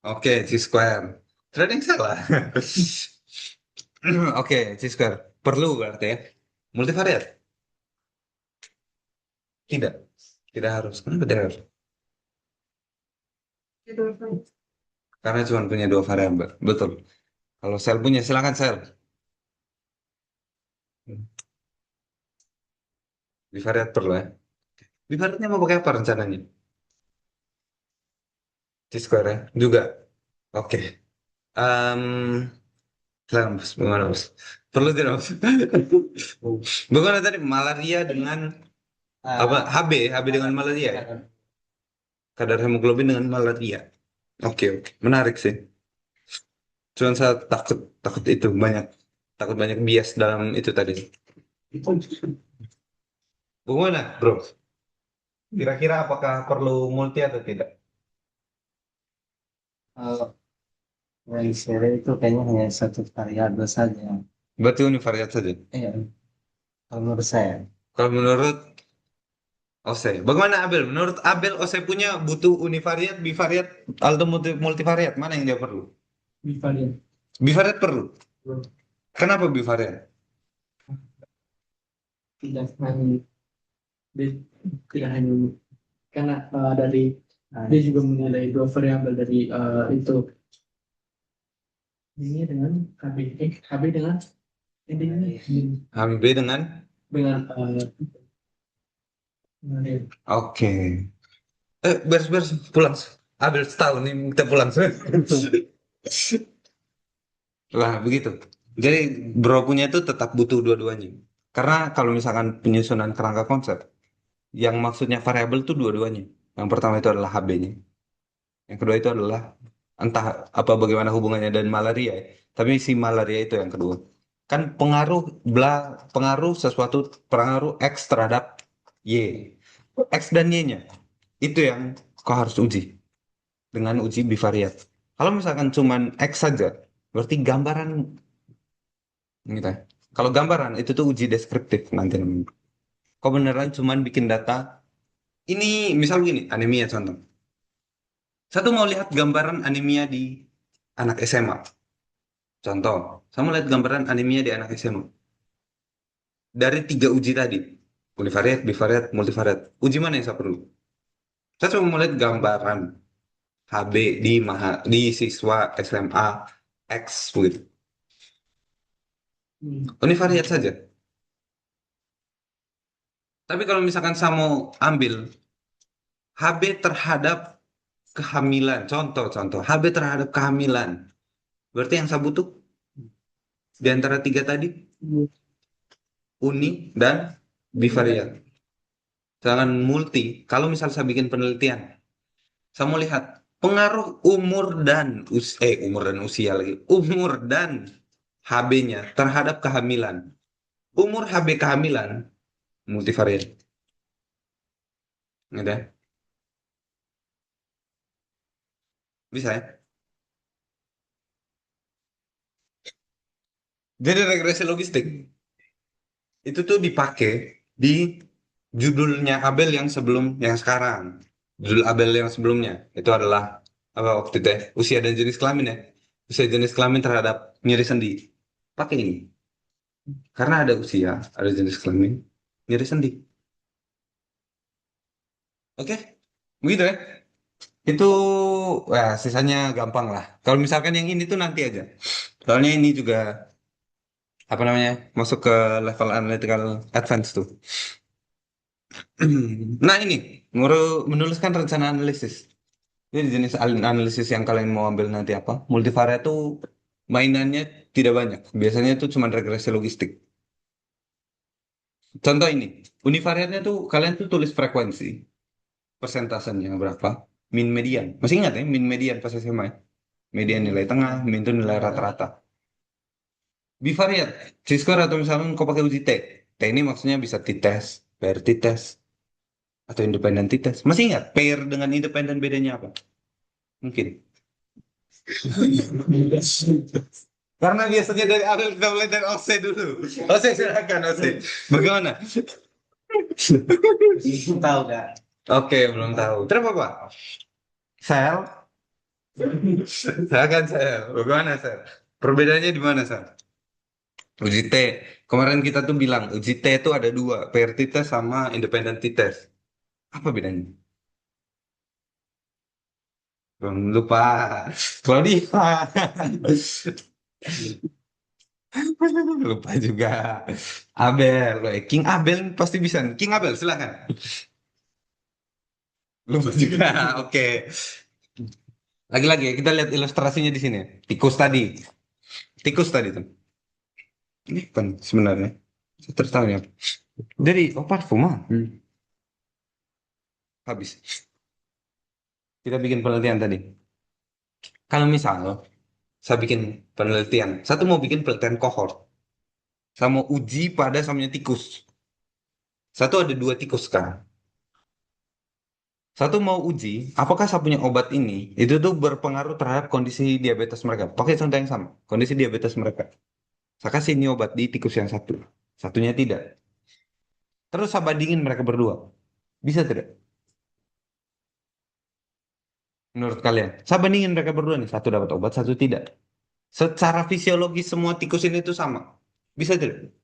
Oke, C-square. Tidak ada yang salah. Oke, C-square. Perlu berarti ya. Multivariat? Tidak. Tidak harus. Kenapa tidak harus? Karena cuma punya dua variabel. Betul. Kalau sel punya, silakan sel. Bivariat perlu ya. Bivariatnya mau pakai apa rencananya? C-square ya? Juga. Oke. Em, silakan, Mas. Bagaimana, Mas? Perlu tidak, Mas? Bagaimana tadi? Malaria dengan Apa HB dengan malaria ya? Kadar hemoglobin dengan malaria. Oke, oke. Menarik sih. Cuman saya takut takut itu takut banyak bias dalam itu tadi. Bagaimana, bro? Kira-kira apakah perlu multi atau tidak? Yang seri itu kayaknya hanya satu variabel saja. Berarti univariat saja. Iya, kalau menurut saya. Kalau menurut Ose, bagaimana Abel? Menurut Abel, Ose punya butuh univariat, bivariat, atau multivariat? Mana yang dia perlu? Bivariat. Bivariat perlu. Kenapa bivariat? Tidak hanya dia- tidak hanya karena dari dia juga menilai dua variabel dari itu ini dengan KB KB dengan ini HB dengan? dengan Oke. Beres-beres pulang. Abel setahun nih kita pulang. Wah, begitu. Jadi bro punya itu tetap butuh dua-duanya. Karena kalau misalkan penyusunan kerangka konsep, yang maksudnya variabel itu dua-duanya. Yang pertama itu adalah HB-nya. Yang kedua itu adalah entah apa bagaimana hubungannya dan malaria, ya. Tapi si malaria itu yang kedua. Kan pengaruh sesuatu pengaruh X terhadap Y. X dan Y-nya. Itu yang kau harus uji dengan uji bivariat. Kalau misalkan cuman X saja, berarti gambaran gitu, ya. Kalau gambaran itu tuh uji deskriptif nanti namanya. Kau beneran cuman bikin data. Ini misal gini, anemia contoh. Satu mau lihat gambaran anemia di anak SMA. Contoh, saya mau lihat gambaran anemia di anak SMA. Dari tiga uji tadi, univariat, bivariat, multivariat. Uji mana yang saya perlu? Saya cuma mau lihat gambaran HB di siswa SMA X begitu. Univariat saja. Tapi kalau misalkan saya mau ambil HB terhadap kehamilan, contoh, HB terhadap kehamilan. Berarti yang saya butuh di antara tiga tadi, uni dan bivariat. Sedangkan multi, kalau misal saya bikin penelitian, saya mau lihat pengaruh umur dan usia lagi, umur dan HB-nya terhadap kehamilan. Umur HB kehamilan multivariat. Gitu ya? Bisa ya? Jadi regresi logistik itu tuh dipakai di judulnya Abel yang yang sekarang. Judul Abel yang sebelumnya itu adalah apa waktu itu ya? Usia dan jenis kelamin ya. Usia jenis kelamin terhadap nyeri sendi. Pakai ini. Karena ada usia, ada jenis kelamin, nyeri sendi. Oke, begitu ya. Itu, sisanya gampang lah. Kalau misalkan yang ini tuh nanti aja. Soalnya ini juga, apa namanya, masuk ke level analytical advance tuh. Nah ini, menuliskan rencana analisis. Jadi jenis analisis yang kalian mau ambil nanti apa? Multivariate tuh mainannya tidak banyak. Biasanya itu cuma regresi logistik. Contoh ini, univariatnya tuh kalian tuh tulis frekuensi. Persentasenya berapa? Min median. Masih ingat ya, min median pas SMA? Ya? Median nilai tengah, min itu nilai rata-rata. Bivariat, C-square atau misalnya kau pakai uji T. T ini maksudnya bisa t-test, pair t-test, atau independen t-test. Masih ingat pair dengan independen bedanya apa? Mungkin. Karena biasanya dari awal kita mulai dari OC dulu. OC silakan OC. Bagaimana? Tahu nggak? Oke, belum tahu. Terus apa? Sel? Silakan sel. Bagaimana sel? Perbedaannya di mana sel? Uji T. Kemarin kita tuh bilang uji T itu ada dua, pair t-test sama independent t-test. Apa bedanya? Belum lupa. Claudia. Lupa juga. Abel. King Abel pasti bisa. King Abel silakan. Lupa juga. Oke. Lagi-lagi ya, kita lihat ilustrasinya di sini. Tikus tadi. Tikus tadi tuh. Ini kan sebenarnya. Saya tertarik ya. Dari parfum ah. habis. Kita bikin penelitian tadi. Kalau misal saya bikin penelitian, satu mau bikin penelitian kohort, saya mau uji pada samanya tikus. Satu ada 2 tikus kan. Satu mau uji, apakah saya punya obat ini itu tuh berpengaruh terhadap kondisi diabetes mereka. Pakai contoh yang sama, kondisi diabetes mereka. Saya kasih ini obat di tikus yang satu, satunya tidak. Terus saya bandingin mereka berdua. Bisa tidak? Menurut kalian? Saya bandingin mereka berdua nih, satu dapat obat, satu tidak. Secara fisiologis semua tikus ini tuh sama. Bisa tidak?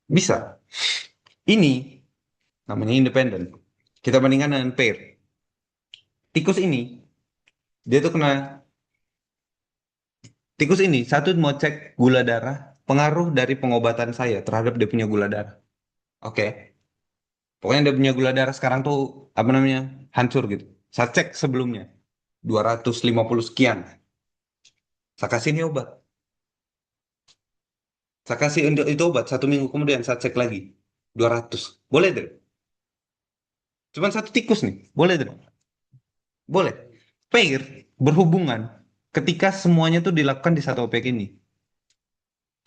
Bisa. Ini namanya independen. Kita bandingkan dengan pair. Tikus ini, dia tuh kena tikus ini satu mau cek gula darah, pengaruh dari pengobatan saya terhadap dia punya gula darah. Oke. Pokoknya dia punya gula darah sekarang tuh apa namanya? Hancur gitu. Saya cek sebelumnya 250 sekian. Saya kasih ini obat. Saya kasih itu obat 1 minggu kemudian saya cek lagi 200. Boleh deh. Cuman satu tikus nih. Boleh deh. Boleh. Pair berhubungan ketika semuanya tuh dilakukan di satu OPEC ini.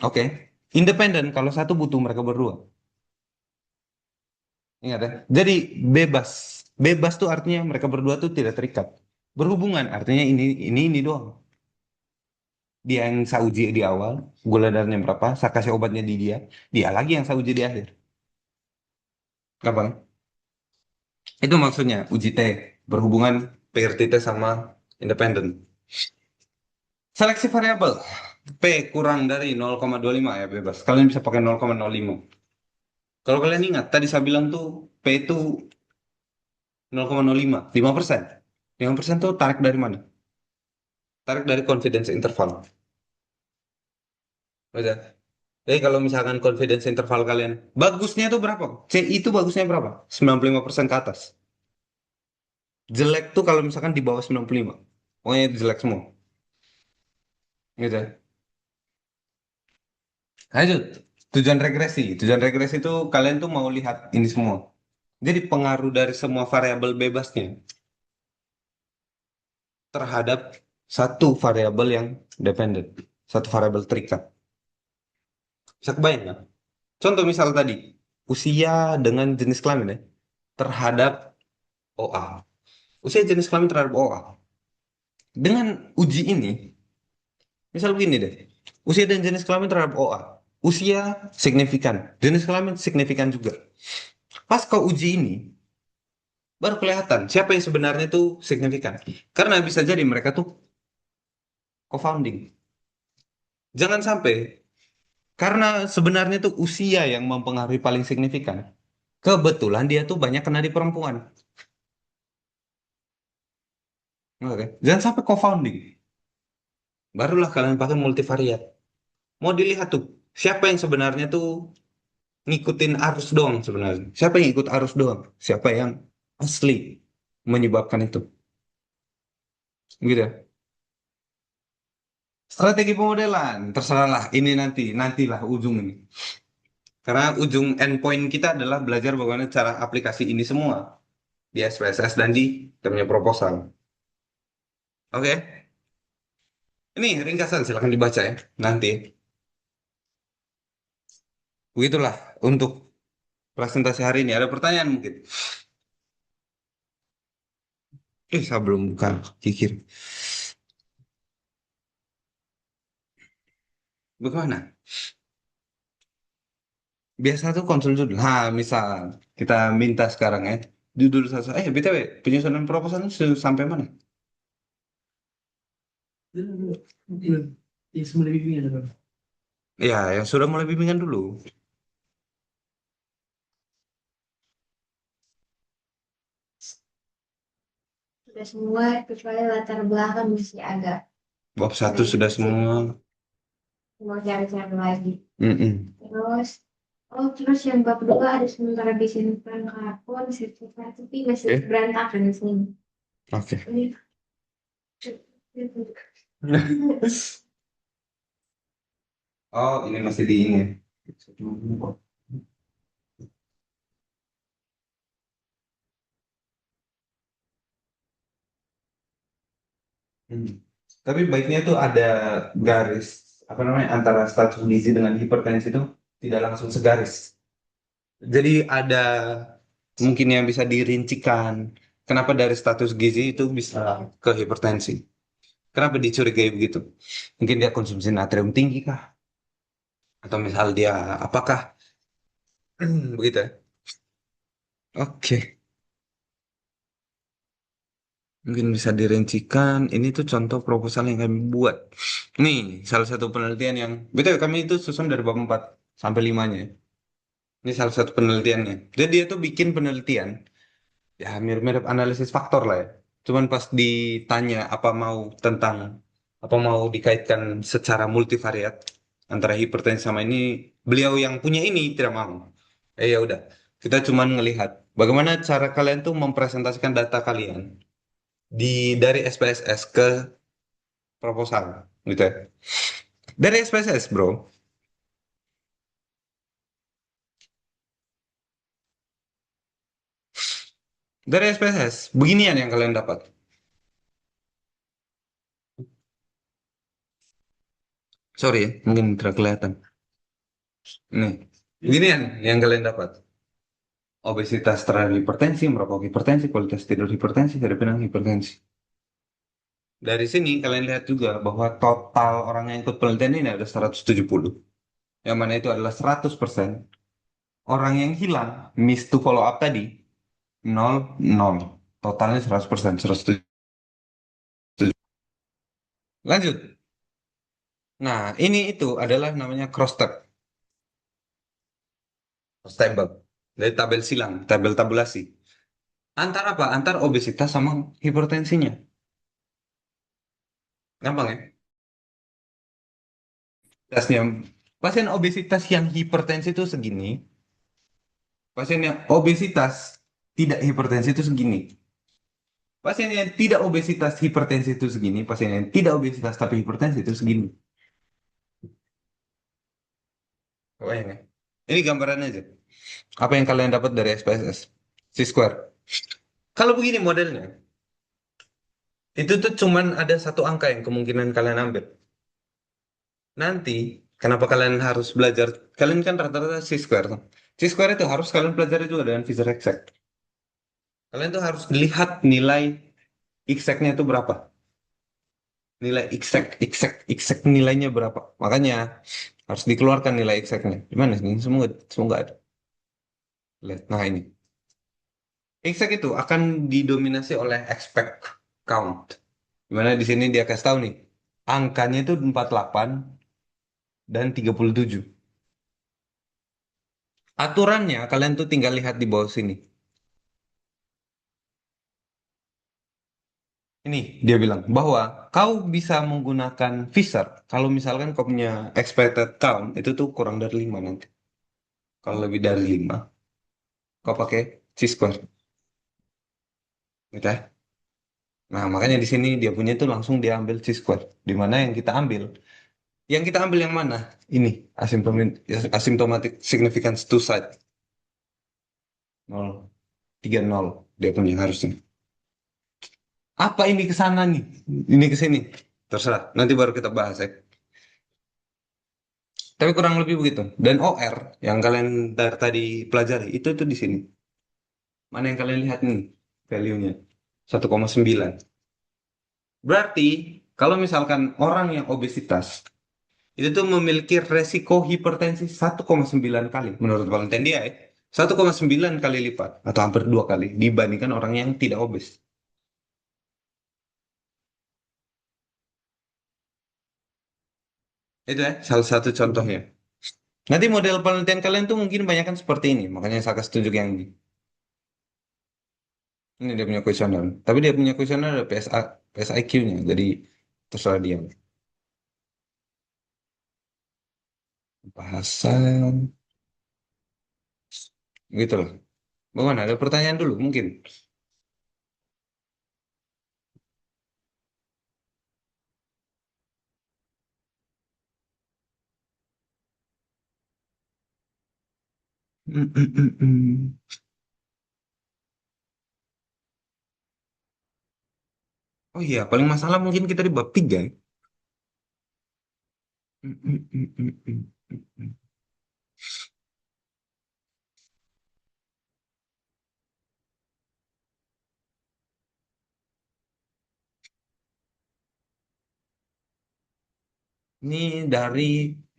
Oke. Independen kalau satu butuh mereka berdua. Ingat ya. Jadi bebas. Bebas tuh artinya mereka berdua tuh tidak terikat. Berhubungan artinya ini doang. Dia yang saya uji di awal, gula darahnya berapa, saya kasih obatnya di dia. Dia lagi yang saya uji di akhir. Gampang. Itu maksudnya uji T. Berhubungan PRT sama independen. Seleksi variabel. P kurang dari 0,25 ya bebas. Kalian bisa pakai 0,05. Kalau kalian ingat, tadi saya bilang tuh P itu 0,05, 5%. 5% tuh tarik dari mana? Tarik dari confidence interval. Udah. Jadi kalau misalkan confidence interval kalian, bagusnya tuh berapa? C itu bagusnya berapa? 95% ke atas. Jelek tuh kalau misalkan di bawah 95. Pokoknya itu jelek semua. Gitu. Lanjut. Tujuan regresi. Tujuan regresi itu kalian tuh mau lihat ini semua. Jadi pengaruh dari semua variabel bebasnya terhadap satu variabel yang dependent. Satu variabel terikat. Bisa kebayang nggak? Contoh misal tadi, usia dengan jenis kelamin ya, terhadap OA. Usia jenis kelamin terhadap OA. Dengan uji ini, misal begini deh, usia dan jenis kelamin terhadap OA. Usia signifikan, jenis kelamin signifikan juga. Pas kau uji ini, baru kelihatan siapa yang sebenarnya itu signifikan. Karena bisa jadi mereka tuh co-founding. Jangan sampai, karena sebenarnya tuh usia yang mempengaruhi paling signifikan. Kebetulan dia tuh banyak kena di perempuan. Oke. Jangan sampai co-founding. Barulah kalian pakai multivariat. Mau dilihat tuh, siapa yang sebenarnya tuh ngikutin arus doang sebenarnya. Siapa yang ikut arus doang? Siapa yang asli menyebabkan itu? Gitu ya. Strategi pemodelan, terserahlah. Ini nantilah ujung ini. Karena ujung endpoint kita adalah belajar bagaimana cara aplikasi ini semua di SPSS dan di termnya proposal. Oke, ini ringkasan silahkan dibaca ya nanti. Begitulah untuk presentasi hari ini. Ada pertanyaan mungkin? Saya belum buka kikir. Bagaimana? Biasa tuh konsul judul. Nah, misal kita minta sekarang ya. Judul saya. BTW, penyusunan proposal itu sudah sampai mana? Ya, semua lebih bingung ada. Ya, yang sudah mulai bimbingan dulu. Sudah semua kecuali latar belakang masih agak Bab 1 sudah semua. mau cari-cari lagi. Mm-mm. Terus yang bab 2 ada sementara desain perangkat sertifikat tapi masih Oke. berantakan di sini. Oke. Ini Oh, ini masih di ini. Ya. Hmm. Tapi baiknya tuh ada garis apa namanya antara status gizi dengan hipertensi itu tidak langsung segaris. Jadi ada mungkin yang bisa dirincikan. Kenapa dari status gizi itu bisa ke hipertensi? Kenapa dicurigai begitu? Mungkin dia konsumsi natrium tinggi kah? Atau misal dia apakah? Begitu ya? Oke, mungkin bisa dirincikan. Ini tuh contoh proposal yang kami buat. Nih, salah satu penelitian yang betul kami itu susun dari bab 4 sampai 5-nya. Ini salah satu penelitiannya. Jadi dia tuh bikin penelitian, ya mirip-mirip analisis faktor lah ya. Cuman pas ditanya apa mau dikaitkan secara multivariat antara hipertensi sama ini, beliau yang punya ini tidak mau. Ya udah, kita cuman ngelihat bagaimana cara kalian tuh mempresentasikan data kalian dari SPSS ke proposal, gitu ya. Dari SPSS, bro. Dari SPSS, beginian yang kalian dapat. Sorry ya, mungkin tidak kelihatan. Nih, beginian yang kalian dapat. Obesitas terhadap hipertensi, merokok hipertensi, kualitas tidur hipertensi, dari penang hipertensi. Dari sini kalian lihat juga bahwa total orang yang ikut penelitian ini ada 170. Yang mana itu adalah 100%. Orang yang hilang, miss to follow up tadi, 0, 0. Totalnya 100%, 170. Lanjut. Nah, ini itu adalah namanya cross tab, cross table. Dari tabel silang, tabel tabulasi. Antara apa? Antara obesitas sama hipertensinya. Gampang ya? Obesitasnya, pasien obesitas yang hipertensi itu segini, pasien yang obesitas tidak hipertensi itu segini. Pasien yang tidak obesitas hipertensi itu segini, pasien yang tidak obesitas tapi hipertensi itu segini. Kebayang ya? Ini gambaran aja. Apa yang kalian dapat dari SPSS? C-square. Kalau begini modelnya, itu tuh cuman ada satu angka yang kemungkinan kalian ambil. Nanti, kenapa kalian harus belajar? Kalian kan rata-rata C-square. Tuh. C-square itu harus kalian pelajari juga dengan Fisher exact. Kalian tuh harus lihat nilai exactnya itu berapa. Nilai exact nilainya berapa. Makanya harus dikeluarkan nilai exactnya. Gimana sih? Semua nggak ada. Lihat. Nah ini. Exact itu akan didominasi oleh expect count. Dimana di sini dia kasih tahu nih. Angkanya itu 48 dan 37. Aturannya kalian tuh tinggal lihat di bawah sini. Ini dia bilang bahwa kau bisa menggunakan Fisher kalau misalkan kau punya expected count itu tuh kurang dari 5 nanti. Kalau lebih dari 5, kau pakai C-square. Gitu ya. Nah, makanya di sini dia punya itu langsung dia ambil C-square. Di mana yang kita ambil? Yang kita ambil yang mana? Ini, asymptomatic significance two side. 0,30 dia punya harusnya. Apa ini ke sana nih? Ini ke sini. Terserah, nanti baru kita bahas ya. Tapi kurang lebih begitu. Dan OR yang kalian dari tadi pelajari itu di sini. Mana yang kalian lihat nih value-nya? 1,9. Berarti kalau misalkan orang yang obesitas itu tuh memiliki resiko hipertensi 1,9 kali menurut penelitian dia ya. 1,9 kali lipat atau hampir 2 kali dibandingkan orang yang tidak obes. Itu ya salah satu contohnya. Nanti model penelitian kalian tuh mungkin banyak kan seperti ini. Makanya saya kasih tunjuk yang ini. Ini dia punya kuesioner. Tapi dia punya kuesioner ada PSIQ-nya. Jadi terserah dia. Bahasan. Gitu loh. Bagaimana? Ada pertanyaan dulu mungkin. Mm, mm, mm, mm. Oh iya, paling masalah mungkin kita di bab 3. Ini dari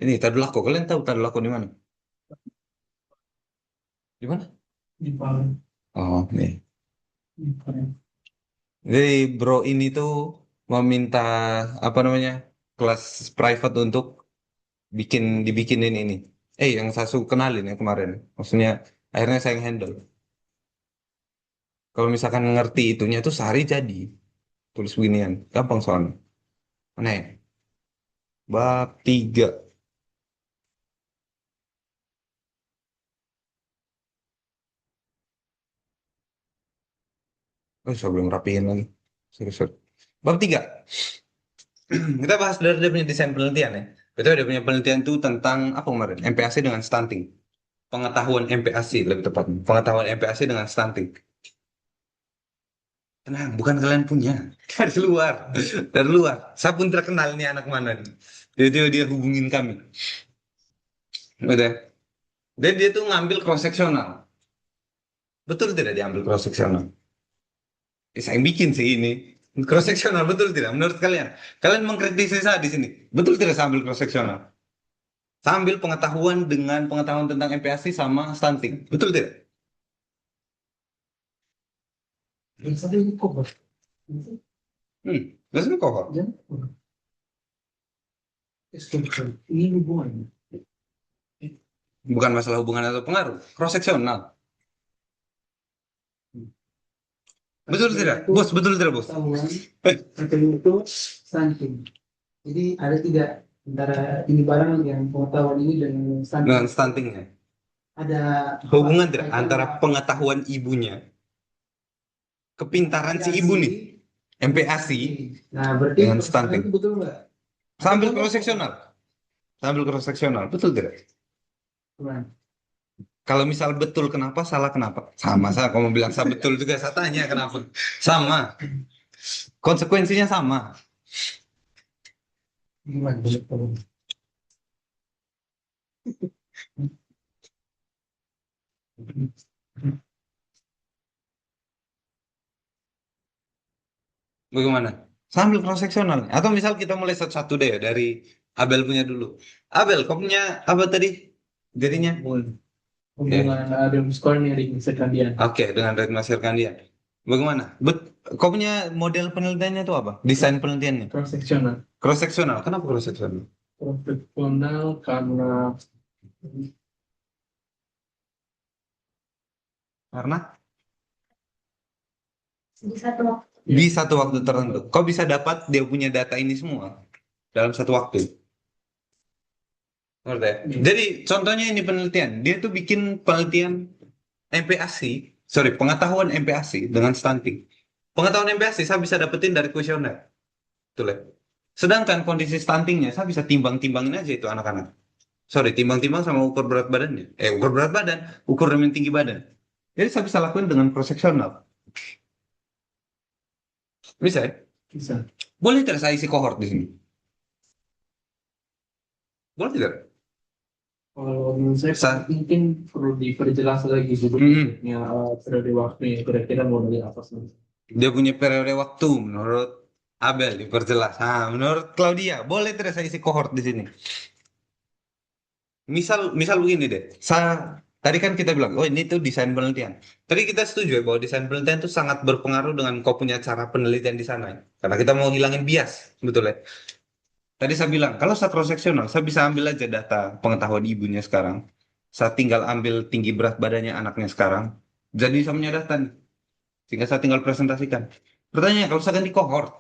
ini Tadulako. Kalian tahu Tadulako di mana? Di mana? Di Palu. Oh, nih. Di Palu. Jadi bro ini tuh meminta apa namanya kelas private untuk dibikinin ini. Yang saya kenalin ya kemarin. Maksudnya akhirnya saya yang handle. Kalau misalkan ngerti itunya tuh sehari jadi tulis beginian, gampang soalnya. Mana ya? Bab 3. Oh, saya belum rapiin lagi. Serius. Bab 3. Kita bahas dari dia punya desain penelitian ya. Betul, dia punya penelitian itu tentang apa kemarin? MPAC dengan stunting. Pengetahuan MPAC lebih tepatnya. Pengetahuan MPAC dengan stunting. Tenang, bukan kalian punya. Dari luar. Dari luar. Saya pun terkenal nih anak mana nih. Dia hubungin kami. Udah. Dan dia tuh ngambil cross sectional. Betul tidak diambil cross sectional? Saya yang bikin sih ini. Cross sectional betul tidak? Menurut kalian? Kalian mengkritisi saya di sini. Betul tidak saya ambil cross sectional? Sambil pengetahuan dengan pengetahuan tentang MPASI sama stunting. Betul tidak? Bisa di cover. Biasanya kok. Jangan. Ini hubungan. Bukan masalah hubungan atau pengaruh. Cross sectional. Betul tidak? Bos, betul tidak, bos? Pengetahuan satelit itu stunting. Jadi ada tidak antara ini barang yang pengetahuan ini dengan stunting. Dengan stuntingnya. Ada Hubungan tidak antara pengetahuan ibunya, kepintaran si ibu nih, MPASI, Nah, berarti dengan stunting. itu betul nggak? Sambil cross sectional. Sambil cross sectional. Betul tidak? Tuhan. Kalau misal betul kenapa, salah kenapa? Sama, saya kalau mau bilang saya betul juga, saya tanya kenapa. Sama. Konsekuensinya sama. Gimana? Betul. Bagaimana? Sambil cross sectional. Atau misal kita mulai satu-satu deh dari Abel punya dulu. Abel, kau punya apa tadi? Jadinya? Hubungan ada scoring sekalian. Oke, dengan ritme sirkandian. Bagaimana? Kau punya model penelitiannya itu apa? Desain penelitiannya? Cross sectional. Cross sectional. Kenapa cross sectional? Cross sectional karena Karena Di satu waktu. di satu waktu tertentu. Kau bisa dapat dia punya data ini semua dalam satu waktu. Ngerti ya? Jadi contohnya ini penelitian. Dia tuh bikin penelitian MPASI, sorry, pengetahuan MPASI dengan stunting. Pengetahuan MPASI saya bisa dapetin dari kuesioner. Betul ya? Sedangkan kondisi stuntingnya saya bisa timbang-timbangin aja itu anak-anak. Sorry, timbang-timbang sama ukur berat badannya. Ukur berat badan, ukur remen tinggi badan. Jadi saya bisa lakuin dengan cross sectional. Bisa ya? bisa. Boleh tidak saya isi kohort di sini? Boleh tidak? Kalau menurut saya Sa- mungkin perlu diperjelas lagi dulu ya periode waktunya kira-kira mau dari apa sih? Dia punya periode waktu menurut Abel diperjelas. Menurut Claudia, boleh tidak saya isi kohort di sini? Misal begini deh. Tadi kan kita bilang, oh ini tuh desain penelitian. Tadi kita setuju ya bahwa desain penelitian itu sangat berpengaruh dengan kau punya cara penelitian di sana. Ya. Karena kita mau hilangin bias, betul ya? Tadi saya bilang, kalau saya cross sectional, saya bisa ambil aja data pengetahuan ibunya sekarang. Saya tinggal ambil tinggi berat badannya anaknya sekarang. Jadi saya punya data nih. Sehingga saya tinggal presentasikan. Pertanyaannya, kalau saya ganti kohort,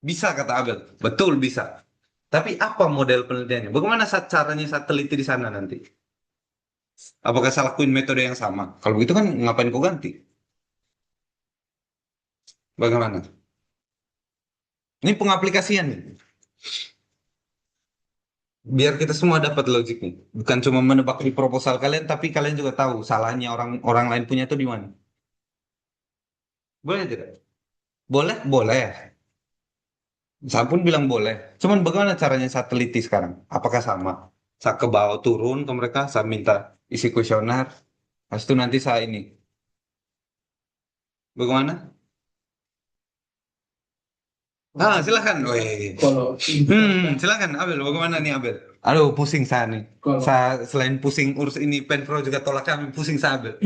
bisa kata Abel? Betul bisa. Tapi apa model penelitiannya? Bagaimana caranya saya teliti di sana nanti? Apakah saya lakuin metode yang sama? Kalau begitu kan ngapain kau ganti? Bagaimana? Ini pengaplikasian nih. Biar kita semua dapat logiknya. Bukan cuma menebak di proposal kalian, tapi kalian juga tahu salahnya orang orang lain punya itu di mana. Boleh tidak? Boleh, boleh. Saya pun bilang boleh. Cuman bagaimana caranya saya teliti sekarang? Apakah sama? Saya ke bawah turun ke mereka, saya minta isi kuesioner. Habis itu nanti saya ini. Bagaimana? Ah, silakan. Weh. Kalau Silakan Abel. Bagaimana nih Abel? Aduh, pusing saya nih. kalau Saya selain pusing urus ini, Penpro juga tolak kami. Pusing saya Abel.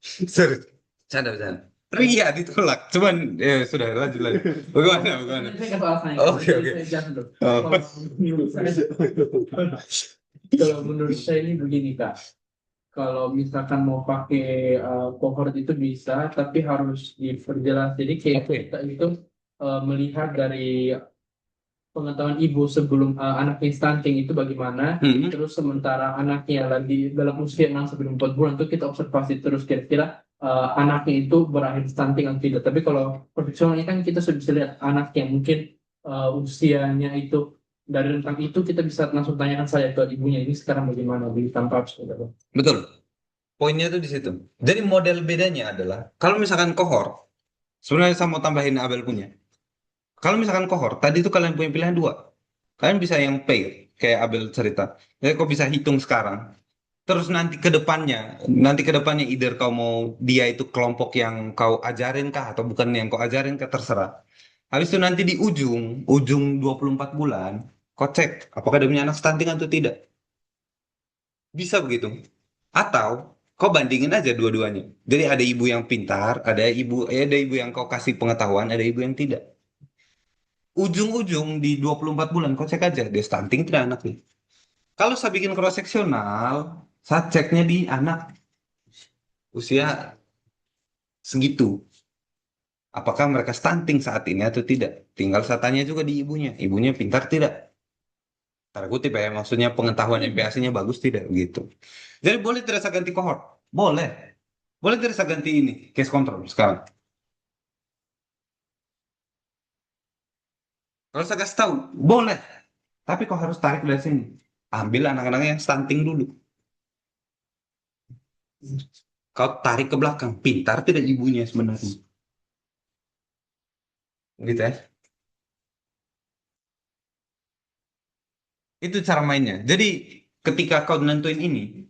Serius. Canda, canda. Ria ditolak. Cuman, ya sudah lanjut lanjut. Bagaimana? Bagaimana? saya kasih alasannya. Oke, oke. Saya jelasin dulu. Oh. Kalau menurut saya, kalau menurut saya ini begini Kak. Kalau misalkan mau pakai cohort itu bisa, tapi harus diperjelas. Jadi kayak Oke. kita itu melihat dari pengetahuan ibu sebelum anaknya stunting itu bagaimana, Hmm. terus sementara anaknya lagi dalam usia 6 sampai 4 bulan itu kita observasi terus kira-kira anaknya itu berakhir stunting atau tidak. Tapi kalau profesional ini kan kita sudah bisa lihat anak yang mungkin usianya itu dari rentang itu kita bisa langsung tanyakan saya ke ibunya ini sekarang bagaimana di tanpa saudara. Betul. Poinnya tuh di situ. Jadi model bedanya adalah kalau misalkan kohort, sebenarnya saya mau tambahin Abel punya. Kalau misalkan kohort, tadi itu kalian punya pilihan dua. Kalian bisa yang pair, kayak Abel cerita. Jadi kau bisa hitung sekarang. Terus nanti ke depannya either kau mau dia itu kelompok yang kau ajarin kah atau bukan yang kau ajarin kah terserah. Habis itu nanti di ujung 24 bulan, kau cek apakah dia punya anak stunting atau tidak. Bisa begitu. Atau kau bandingin aja dua-duanya. Jadi ada ibu yang pintar, ada ibu yang kau kasih pengetahuan, ada ibu yang tidak. Ujung-ujung di 24 bulan kau cek aja dia stunting tidak anaknya. Kalau saya bikin cross seksional, saya ceknya di anak usia segitu. Apakah mereka stunting saat ini atau tidak? Tinggal saya tanya juga di ibunya. Ibunya pintar tidak? Tanda kutip ya, maksudnya pengetahuan MPASI-nya bagus tidak? Gitu. Jadi boleh tidak saya ganti cohort? Boleh. Boleh tidak saya ganti ini, case control sekarang? Kalau saya kasih tahu, boleh. Tapi kau harus tarik dari sini. Ambil anak-anak yang stunting dulu. Kau tarik ke belakang. Pintar tidak ibunya sebenarnya. Gitu ya. Itu cara mainnya. Jadi ketika kau nentuin ini,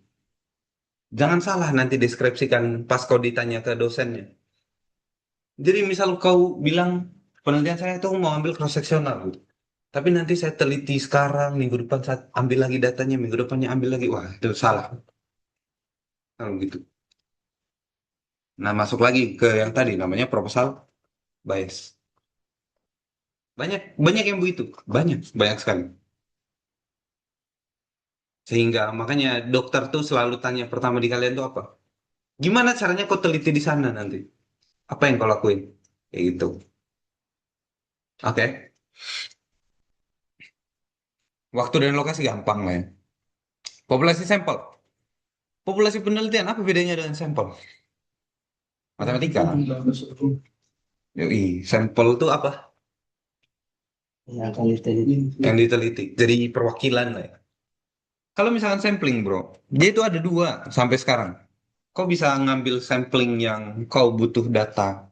jangan salah nanti deskripsikan pas kau ditanya ke dosennya. Jadi misal kau bilang, penelitian saya itu mau ambil cross seksional gitu. Tapi nanti saya teliti sekarang, minggu depan saya ambil lagi datanya, minggu depannya ambil lagi. Wah, itu salah. Kalau gitu. Nah, masuk lagi ke yang tadi namanya proposal bias. Banyak banyak yang begitu, banyak banyak sekali. Sehingga makanya dokter tuh selalu tanya pertama di kalian tuh apa? Gimana caranya kau teliti di sana nanti? Apa yang kau lakuin? Kayak gitu. Oke. Waktu dan lokasi gampang lah ya. Populasi sampel. Populasi penelitian apa bedanya dengan sampel? Matematika. Jumlah keseluruhan. Yoi, sampel itu apa? Ya, kali itu. Yang diteliti. Jadi perwakilan lah ya. Kalau misalkan sampling bro, dia itu ada dua sampai sekarang. Kau bisa ngambil sampling yang kau butuh data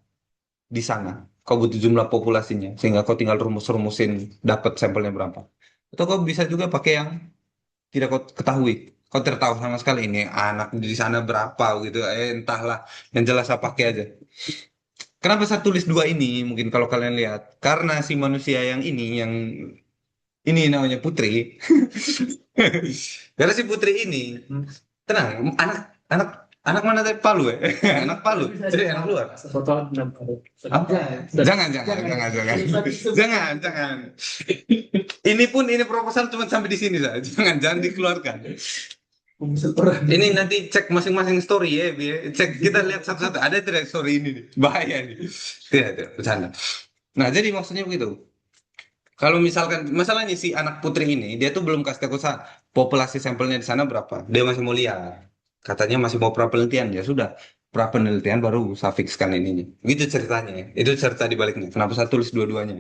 di sana. Kau butuh jumlah populasinya, sehingga kau tinggal rumus-rumusin dapat sampelnya berapa. Atau kau bisa juga pakai yang tidak kau ketahui. Kau tidak tahu sama sekali ini anak di sana berapa gitu. Entahlah. Yang jelas saya pakai aja. Kenapa saya tulis dua ini? Mungkin kalau kalian lihat, karena si manusia yang ini namanya Putri. Karena si Putri ini, tenang, anak anak anak mana dari Palu ya? Anak Palu, jadi anak luar. Foto 6 kali. Apa? Jangan. Ini proposal cuma sampai di sini saja. Jangan dikeluarkan. Ini nanti cek masing-masing story ya, Bi, ya. Cek kita lihat satu-satu. Ada tidak story ini nih? Bahaya nih. Tidak, bercanda. Nah, jadi maksudnya begitu. Kalau misalkan masalahnya si anak Putri ini, dia tuh belum kasih tahu saya populasi sampelnya di sana berapa. Dia masih mau lihat. Katanya masih mau pra penelitian. Ya sudah, pra penelitian baru saya fixkan ini nih. Gitu ceritanya ya. Itu cerita di baliknya. Kenapa saya tulis dua-duanya?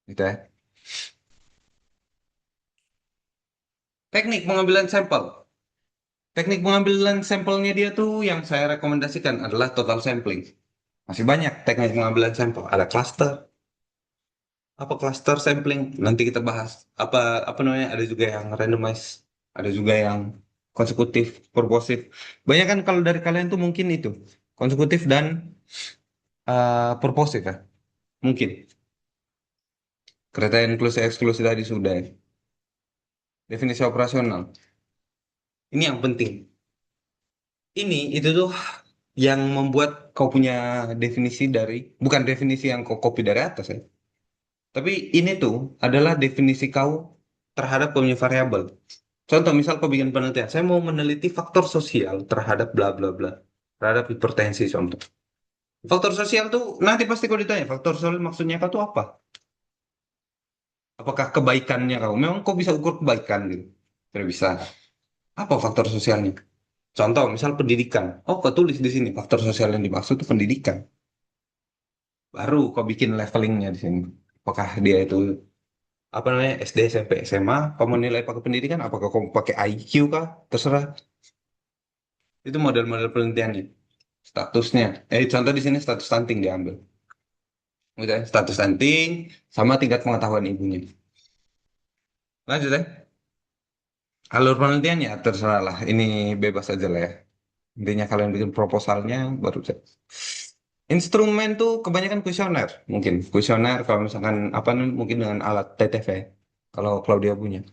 Gitu ya. Teknik pengambilan sampel. Teknik pengambilan sampelnya dia tuh yang saya rekomendasikan adalah total sampling. Masih banyak teknik pengambilan sampel. Ada cluster. Apa cluster sampling? Nanti kita bahas. Apa apa namanya? Ada juga yang randomize. Ada juga yang konsekutif, purposif. Banyak kan kalau dari kalian tuh mungkin itu konsekutif dan purposif ya. Mungkin. Kriteria inklusi eksklusi tadi sudah ya. Definisi operasional. Ini yang penting. Ini itu tuh yang membuat kau punya definisi dari, bukan definisi yang kau copy dari atas ya. Tapi ini tuh adalah definisi kau terhadap kau punya variabel. Contoh misal kau bikin penelitian, saya mau meneliti faktor sosial terhadap bla bla bla. Terhadap hipertensi contoh. Faktor sosial tuh nanti pasti kau ditanya, faktor sosial maksudnya kau tuh apa? Apakah kebaikannya kau? Memang kau bisa ukur kebaikan gitu. Tidak bisa. Apa faktor sosialnya? Contoh, misal pendidikan. Oh, kau tulis di sini faktor sosial yang dimaksud itu pendidikan. Baru kau bikin levelingnya di sini. Apakah dia itu apa namanya SD, SMP, SMA? Kamu nilai pakai pendidikan? Apakah kamu pakai IQ kah? Terserah. Itu model-model penelitiannya. Statusnya. Contoh di sini status stunting diambil. Udah, status stunting sama tingkat pengetahuan ibunya. Lanjut ya. Alur penelitiannya terserah lah. Ini bebas aja lah ya. Intinya kalian bikin proposalnya baru cek. Instrumen tuh kebanyakan kuesioner, mungkin kuesioner kalau misalkan apa nih, mungkin dengan alat TTV. Kalau Claudia punya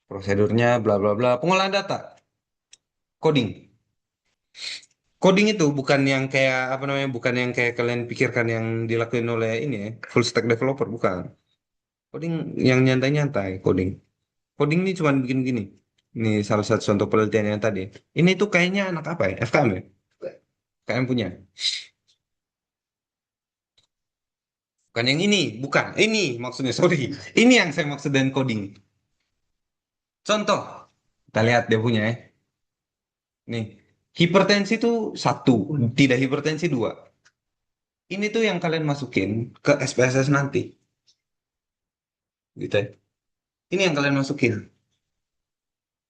prosedurnya, bla bla bla, pengolahan data, coding. Coding itu bukan yang kayak apa namanya, bukan yang kayak kalian pikirkan yang dilakuin oleh ini ya, full stack developer bukan. Coding yang nyantai-nyantai, coding. Coding ini cuma bikin gini. Ini salah satu contoh penelitian yang tadi. Ini tuh kayaknya anak apa ya? FKM ya? FKM punya. Bukan yang ini, bukan. Ini maksudnya, sorry. Ini yang saya maksud dengan coding. Contoh, kita lihat dia punya ya. Nih, hipertensi itu satu, tidak hipertensi dua. Ini tuh yang kalian masukin ke SPSS nanti. Gitu ya. Ini yang kalian masukin.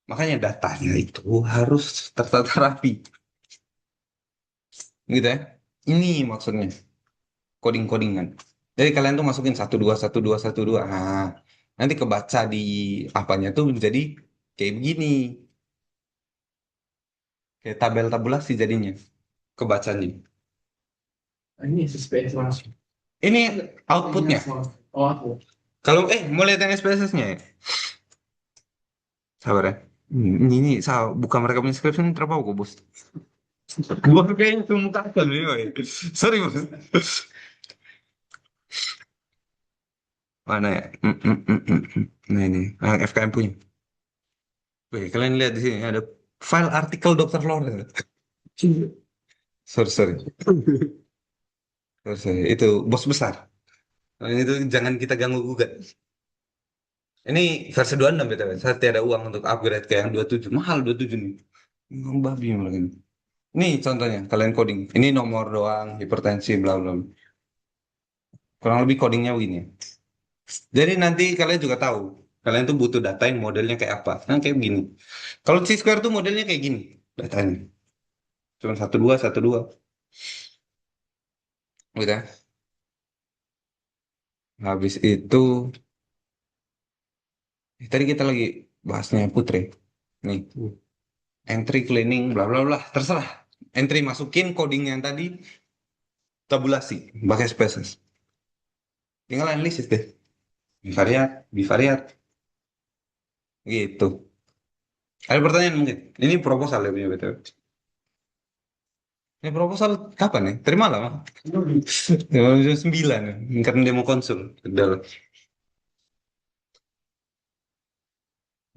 Makanya datanya itu harus tertata rapi. Gitu ya. Ini maksudnya, coding-codingan. Jadi kalian tuh masukin satu dua satu dua satu dua. Nah, nanti kebaca di apanya tuh jadi kayak begini. Kayak tabel tabulasi jadinya. Kebacanya. Ini SSPS langsung. Ini outputnya. Oh, aku. Kalau mau lihat yang SPSS-nya ya. Sabar ya. Ini buka mereka punya description ini terapa kok bos. Gua kayaknya itu muka kali ya. Sorry bos. Mana ya? Nah ini, FKM punya. Wih, kalian lihat di sini ada file artikel Dr. Lawrence. Sorry, sorry. Sorry, sorry. Itu bos besar. Nah, itu jangan kita ganggu gugat. Ini versi 26 BTW. Saya tiada uang untuk upgrade ke yang 27. Mahal 27 nih. Babi malah ini. Ini contohnya, kalian coding. Ini nomor doang, hipertensi, bla bla. Bla. Kurang lebih codingnya begini. Jadi nanti kalian juga tahu, kalian tuh butuh data yang modelnya kayak apa. Nah, kayak begini. Kalau C-square tuh modelnya kayak gini, datanya. Cuma satu dua. Gitu ya. Habis itu, tadi kita lagi bahasnya Putri. Nih, entry cleaning, bla bla bla, terserah. Entry masukin coding yang tadi, tabulasi, pakai spaces. Tinggal analisis deh. Bivariat, bivariat. Gitu. Ada pertanyaan mungkin? Ini proposal ya punya BTW. Ini proposal kapan ya? Terima lah, Mak. Jam 9 ya. Karena dia mau konsul. Udah.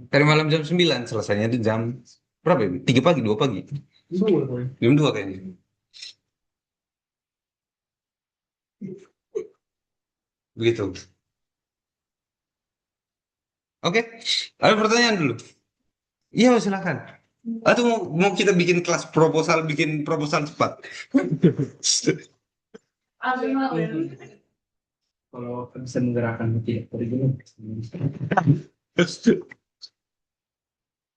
Dari malam jam 9 selesainya itu jam berapa ya? 3 pagi, 2 pagi. Jam 2 kayaknya. Begitu. Oke. Ada pertanyaan dulu. Iya, silakan. Atau mau kita bikin kelas proposal, bikin proposal cepat. Kalau bisa menggerakkan tidak terjun.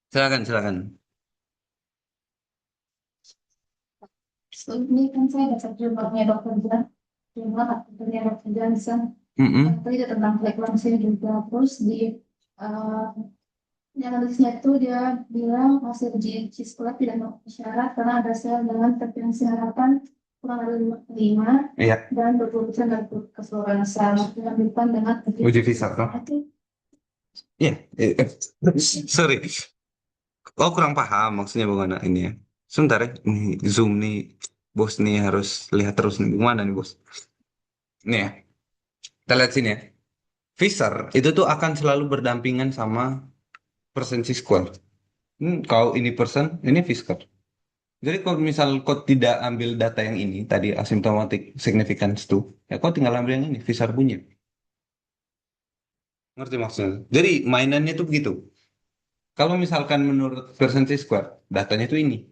Silakan, silakan. Ini kan saya dapat jumlahnya dokter bilang, jumlah dokternya dokter Johnson. Mm-mm. Tadi itu tentang frekuensi juga. Terus di eh, yang analisnya itu dia bilang hasil uji sekolah tidak memenuhi syarat karena ada sel dengan frekuensi harapan kurang dari 5 Iya, dan 20% dari keseluruhan sel dilanjutkan dengan uji visar toh. Iya, sorry. Oh, kurang paham maksudnya bagaimana ini ya. Sebentar ya, ini Zoom nih, bos nih harus lihat terus nih. Gimana nih bos? Nih ya, kita lihat sini ya. Visor itu tuh akan selalu berdampingan sama persen square. Kalau ini persen, ini Fisker. Jadi kalau misal kau tidak ambil data yang ini, tadi asymptomatic significance tuh, ya kau tinggal ambil yang ini, Fisker punya. Ngerti maksudnya? Jadi mainannya tuh begitu. Kalau misalkan menurut percentage square, datanya itu ini.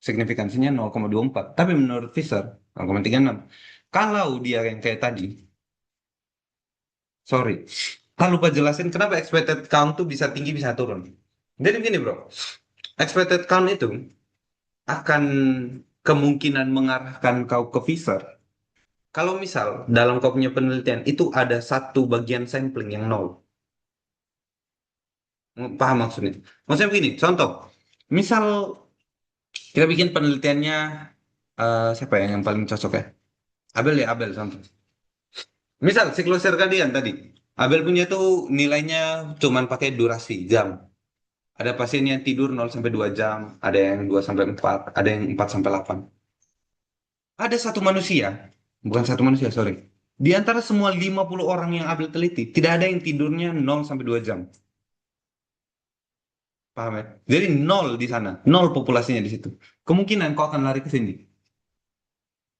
Signifikansinya 0,24. Tapi menurut Fisher, 0,36. Kalau dia yang kayak tadi, sorry. Kalau lupa jelasin kenapa expected count tuh bisa tinggi, bisa turun. Jadi begini bro, expected count itu akan kemungkinan mengarahkan kau ke Fisher. Kalau misal dalam kau punya penelitian itu ada satu bagian sampling yang nol. Paham maksudnya? Maksudnya begini, contoh. Misal kita bikin penelitiannya siapa ya yang paling cocok ya? Abel ya, Abel contoh. Misal siklus sirkadian tadi. Abel punya tuh nilainya cuman pakai durasi jam. Ada pasien yang tidur 0 sampai 2 jam, ada yang 2 sampai 4, ada yang 4 sampai 8. Ada satu manusia, bukan satu manusia, sorry. Di antara semua 50 orang yang Abel teliti, tidak ada yang tidurnya 0 sampai 2 jam. Paham ya? Jadi nol di sana, nol populasinya di situ. Kemungkinan kau akan lari ke sini.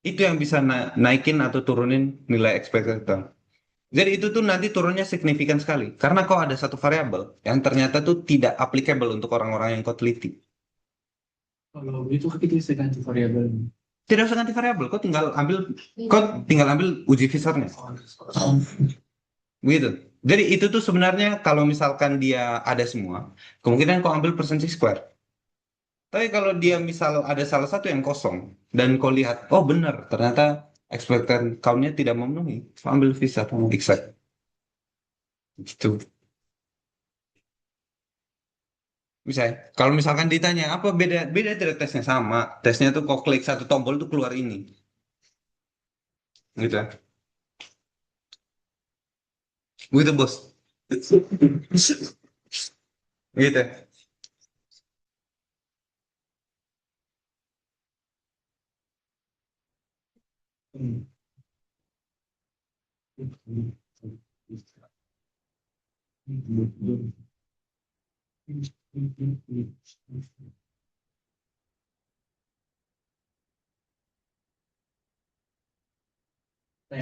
Itu yang bisa naikin atau turunin nilai expected return. Jadi itu tuh nanti turunnya signifikan sekali. Karena kau ada satu variabel yang ternyata tuh tidak applicable untuk orang-orang yang kau teliti. Kalau begitu kita bisa ganti variabel. Tidak usah ganti variabel, kau tinggal ambil uji Fishernya. Begitu. Jadi itu tuh sebenarnya kalau misalkan dia ada semua, kemungkinan kau ambil percentage square. Tapi kalau dia misal ada salah satu yang kosong dan kau lihat, oh benar, ternyata expected count-nya tidak memenuhi, kau ambil visa exact. Gitu. Bisa ya? Kalau misalkan ditanya apa beda beda tidak tesnya sama, tesnya tuh kau klik satu tombol tuh keluar ini, gitu. Ya. Gitu bos. Gitu. Ya.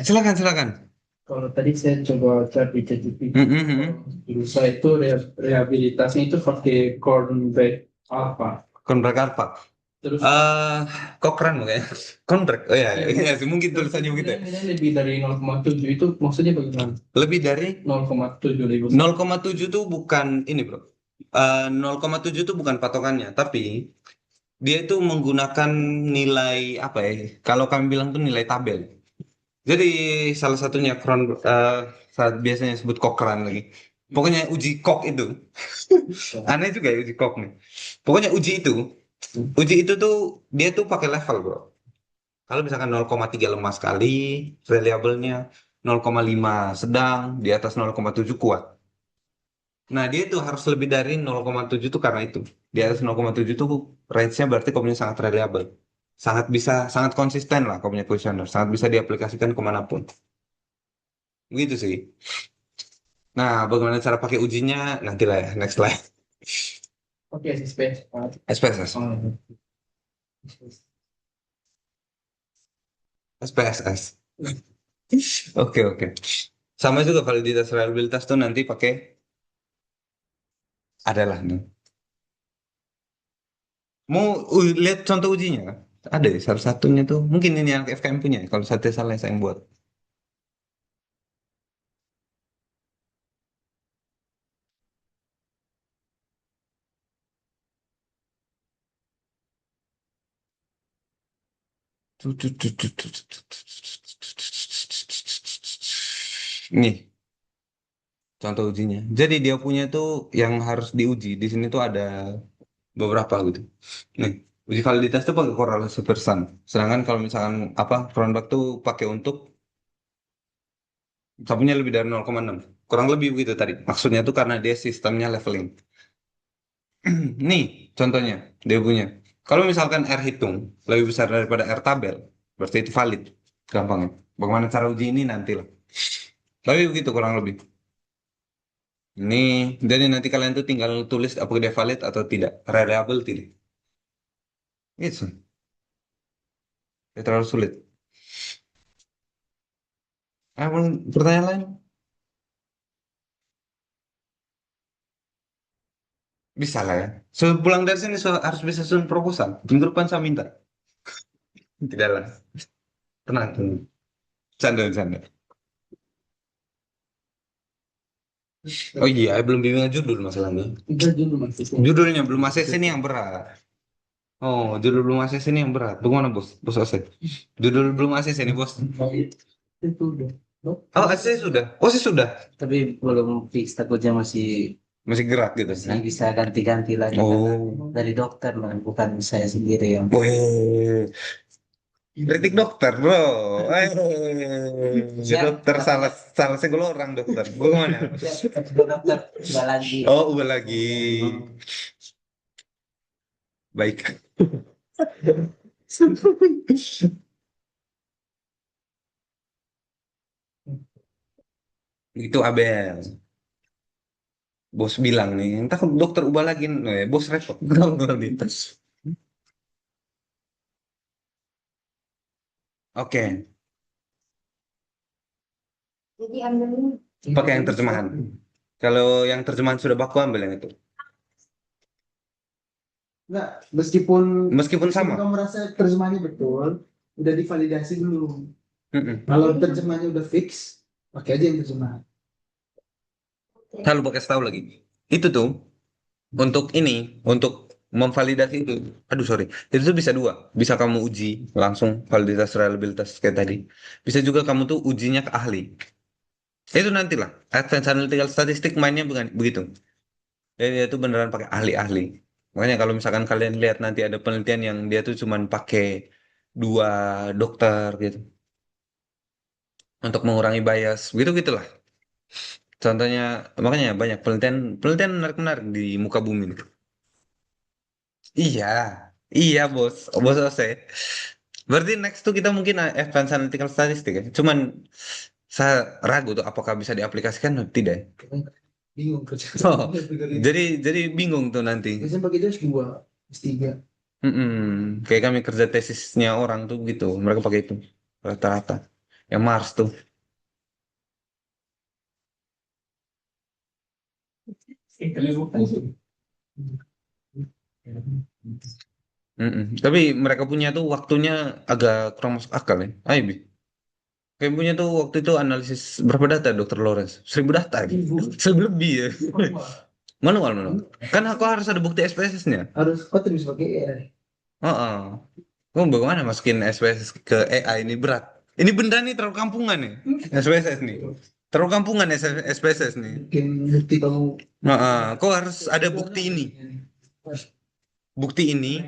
Silakan silakan. Kalau tadi saya coba cari ChatGPT, Mm-mm. lusa itu rehabilitasnya itu pakai cornbread alpha. Kontrak apa? Terus Kok keren kayaknya. Kontrak. Oh iya, iya, iya, iya sih mungkin tulisannya begitu ya. nilainya lebih dari 0,7 itu maksudnya bagaimana? Lebih dari 0,7 ribu. 0,7 tuh bukan ini, Bro. 0,7 tuh bukan patokannya, tapi dia itu menggunakan nilai apa ya? Kalau kami bilang tuh nilai tabel. Jadi salah satunya biasanya sebut Cochrane lagi. Pokoknya uji kok itu. Aneh juga ya uji kok nih. Pokoknya uji itu tuh dia tuh pakai level, Bro. Kalau misalkan 0,3 lemah sekali, reliable-nya 0,5 sedang, di atas 0,7 kuat. Nah, dia itu harus lebih dari 0,7 tuh karena itu. Di atas 0,7 tuh range-nya berarti komunikasi sangat reliable. Sangat bisa, sangat konsisten lah komunikasi kuesioner. Sangat bisa diaplikasikan kemanapun. Gitu sih. Nah, bagaimana cara pakai ujinya? Nantilah ya, next slide. Oke, SPSS. SPSS. SPSS. Oke, oke. Sama juga validitas reliabilitas tuh nanti pakai adalah nih. Mau lihat contoh ujinya? Ada ya, salah satunya tuh. Mungkin ini yang FKM punya ya, kalau saya salah saya yang buat. Nih, contoh ujinya. Jadi dia punya tuh yang harus diuji di sini tuh ada beberapa gitu. Nih, uji validitas tuh pakai korelasi persan. Sedangkan kalau misalkan apa Cronbach tuh pakai untuk sapunya lebih dari 0,6. Kurang lebih begitu tadi. Maksudnya tuh karena dia sistemnya leveling. Nih, contohnya dia punya. Kalau misalkan R hitung lebih besar daripada R tabel, berarti itu valid. Gampang ya. Bagaimana cara uji ini nantilah. Tapi begitu kurang lebih. Ini jadi nanti kalian tuh tinggal tulis apakah dia valid atau tidak. Reliable tidak. Itu. Tidak terlalu sulit. Apa pertanyaan lain? Bisa lah ya. Sepulang dari sini harus bisa susun proposal. Minggu depan saya minta. Tidak lah. Tenang. Tenang. Canda, canda. Oh iya, belum bimbingan judul masalahnya. Kita dulu masih. Judulnya belum ACC ini yang berat. Oh, judul belum ACC ini yang berat. Bagaimana bos? Bos ACC. Judul belum ACC ini bos. Itu udah. Oh, ACC sudah. Oh, sih sudah. Tapi belum fix, takutnya masih Masih gerak gitu. masih bisa ganti-ganti lagi karena Oh. dari dokter lah, bukan saya sendiri yang Wih. Kritik dokter, bro. Eh, Siap. dokter salah salah segala orang dokter. Bagaimana? dokter nggak lagi. Oh, ubah lagi. Baik. Itu Abel. Bos bilang nih, entah dokter ubah lagi, bos repot. Kalau bilang gitu. Oke, Jadi ambil ini. pakai yang terjemahan. Kalau yang terjemahan sudah baku ambil yang itu. Enggak, meskipun Meskipun sama. kamu merasa terjemahannya betul, udah divalidasi dulu. Mm-mm. Kalau terjemahannya udah fix, pakai aja yang terjemahan. Saya lupa kasih tahu lagi. Itu tuh untuk ini, untuk memvalidasi itu. Aduh sorry, itu tuh bisa dua. Bisa kamu uji langsung validitas reliabilitas kayak tadi. Bisa juga kamu tuh ujinya ke ahli. Itu nantilah. Advanced Analytical Statistic mainnya bukan begitu. Jadi dia tuh beneran pakai ahli-ahli. Makanya kalau misalkan kalian lihat nanti ada penelitian yang dia tuh cuman pakai dua dokter gitu untuk mengurangi bias, begitu gitulah. Contohnya, makanya banyak penelitian penelitian menarik-menarik di muka bumi. Iya, iya bos, bos Ose. Berarti next tuh kita mungkin advanced analytical statistik ya. Cuman saya ragu tuh apakah bisa diaplikasikan atau tidak. Ya. Bingung kerja. Oh, jadi bingung tuh nanti. Biasanya pakai itu S2, S3. Mm-mm. Kayak kami kerja tesisnya orang tuh gitu, mereka pakai itu rata-rata. Yang Mars tuh. Mm-mm. Tapi mereka punya tuh waktunya agak kurang masuk akal ya. Ayo, Bi. Kayak punya tuh waktu itu analisis berapa data Dokter Lawrence? 1.000 data. Gitu. 1.000 lebih ya. Manual, manual. Kan aku harus ada bukti SPSS-nya. Harus kau tuh bisa pakai AI. Heeh. Oh, bagaimana masukin SPSS ke AI ini berat. Ini benda nih terlalu kampungan nih. SPSS nih. Terlalu kampungan SPSS nih. Bikin bukti kamu. Heeh. Kok harus ada bukti ini. Bukti ini.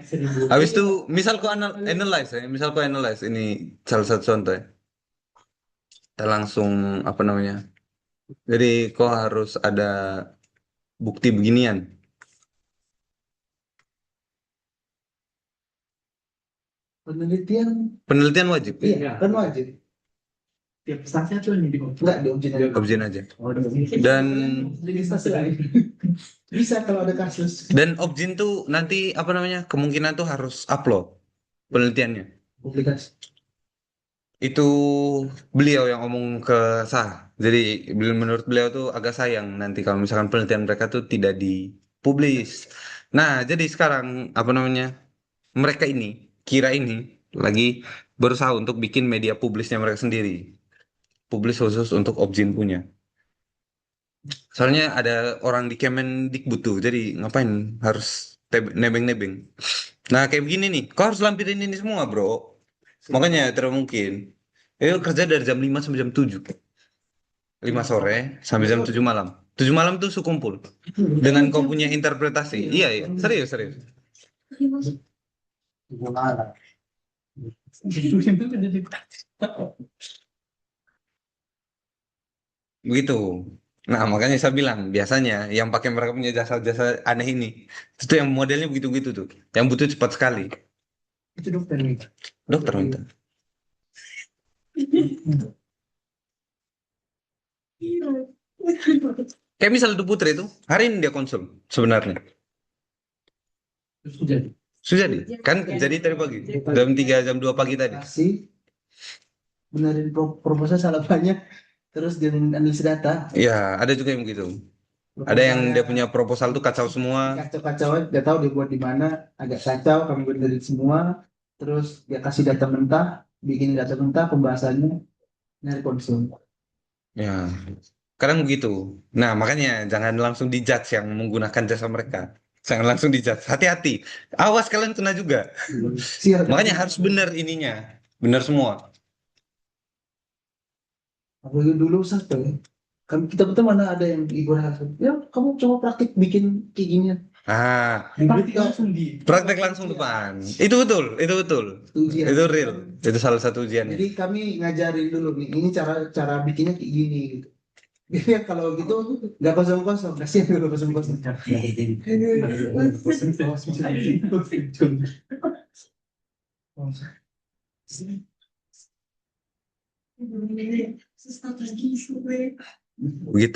Habis itu misal kau analyze ya. Misal kau analyze ini salah satu contoh ya. Kita langsung apa namanya. Jadi kau harus ada bukti beginian. Penelitian, Penelitian wajib. iya, kan wajib. Tiap stasiun tuh yang di Enggak, di ujian aja. Objek aja. Oh, Dan Legislasi lain. Bisa kalau ada kasus. Objin tuh nanti apa namanya kemungkinan tuh harus upload penelitiannya. Publikasi. Itu beliau yang ngomong ke saya. Jadi menurut beliau tuh agak sayang nanti kalau misalkan penelitian mereka tuh tidak dipublish. Nah, jadi sekarang apa namanya mereka ini kira ini lagi berusaha untuk bikin media publisnya mereka sendiri. Publish khusus untuk Objin punya. Soalnya ada orang di Kemendikbud tuh, jadi ngapain harus nebeng-nebeng. Nah, kayak begini nih, kau harus lampirin ini semua, bro. Makanya tidak mungkin. Kerja dari jam 5 sampai jam 7. 5 sore sampai jam 7 malam. 7 malam tuh kumpul. Dengan kau punya interpretasi. Iya, iya. Serius, serius. Gimana? Begitu. Nah, makanya saya bilang, biasanya yang pakai mereka punya jasa-jasa aneh ini, itu yang modelnya begitu-begitu tuh. Yang butuh cepat sekali. Itu dokter nih. Dokter minta. Kayak misal itu Putri itu, hari ini dia konsul sebenarnya. Sudah. Sudah jadi. Kan jadi tadi pagi. Jam 3, jam 2 pagi tadi. Kasih benerin proposal salah banyak, terus dia analisis data. Iya, ada juga yang begitu. Ada yang dia punya proposal tuh kacau semua. Kacau-kacau, dia tahu dia buat di mana, agak kacau, kami benerin semua, terus dia kasih data mentah, bikin data mentah, pembahasannya, nyari konsul. Ya, kadang begitu. Nah, makanya jangan langsung dijudge yang menggunakan jasa mereka. Jangan langsung dijudge. Hati-hati. Awas kalian kena juga. Sial. Makanya harus benar ininya. Benar semua. Apalagi dulu sampai kan kita betul mana ada yang ibu hasil. Ya kamu coba praktik bikin kayak gini. Ah, Langsung di. praktek langsung depan. Itu betul, itu betul. Ujian. Itu real. Itu salah satu ujiannya. Jadi kami ngajarin dulu nih, ini cara bikinnya kayak gini gitu. Jadi kalau gitu nggak kosong-kosong, kasihan kalau kosong-kosong. Begitu.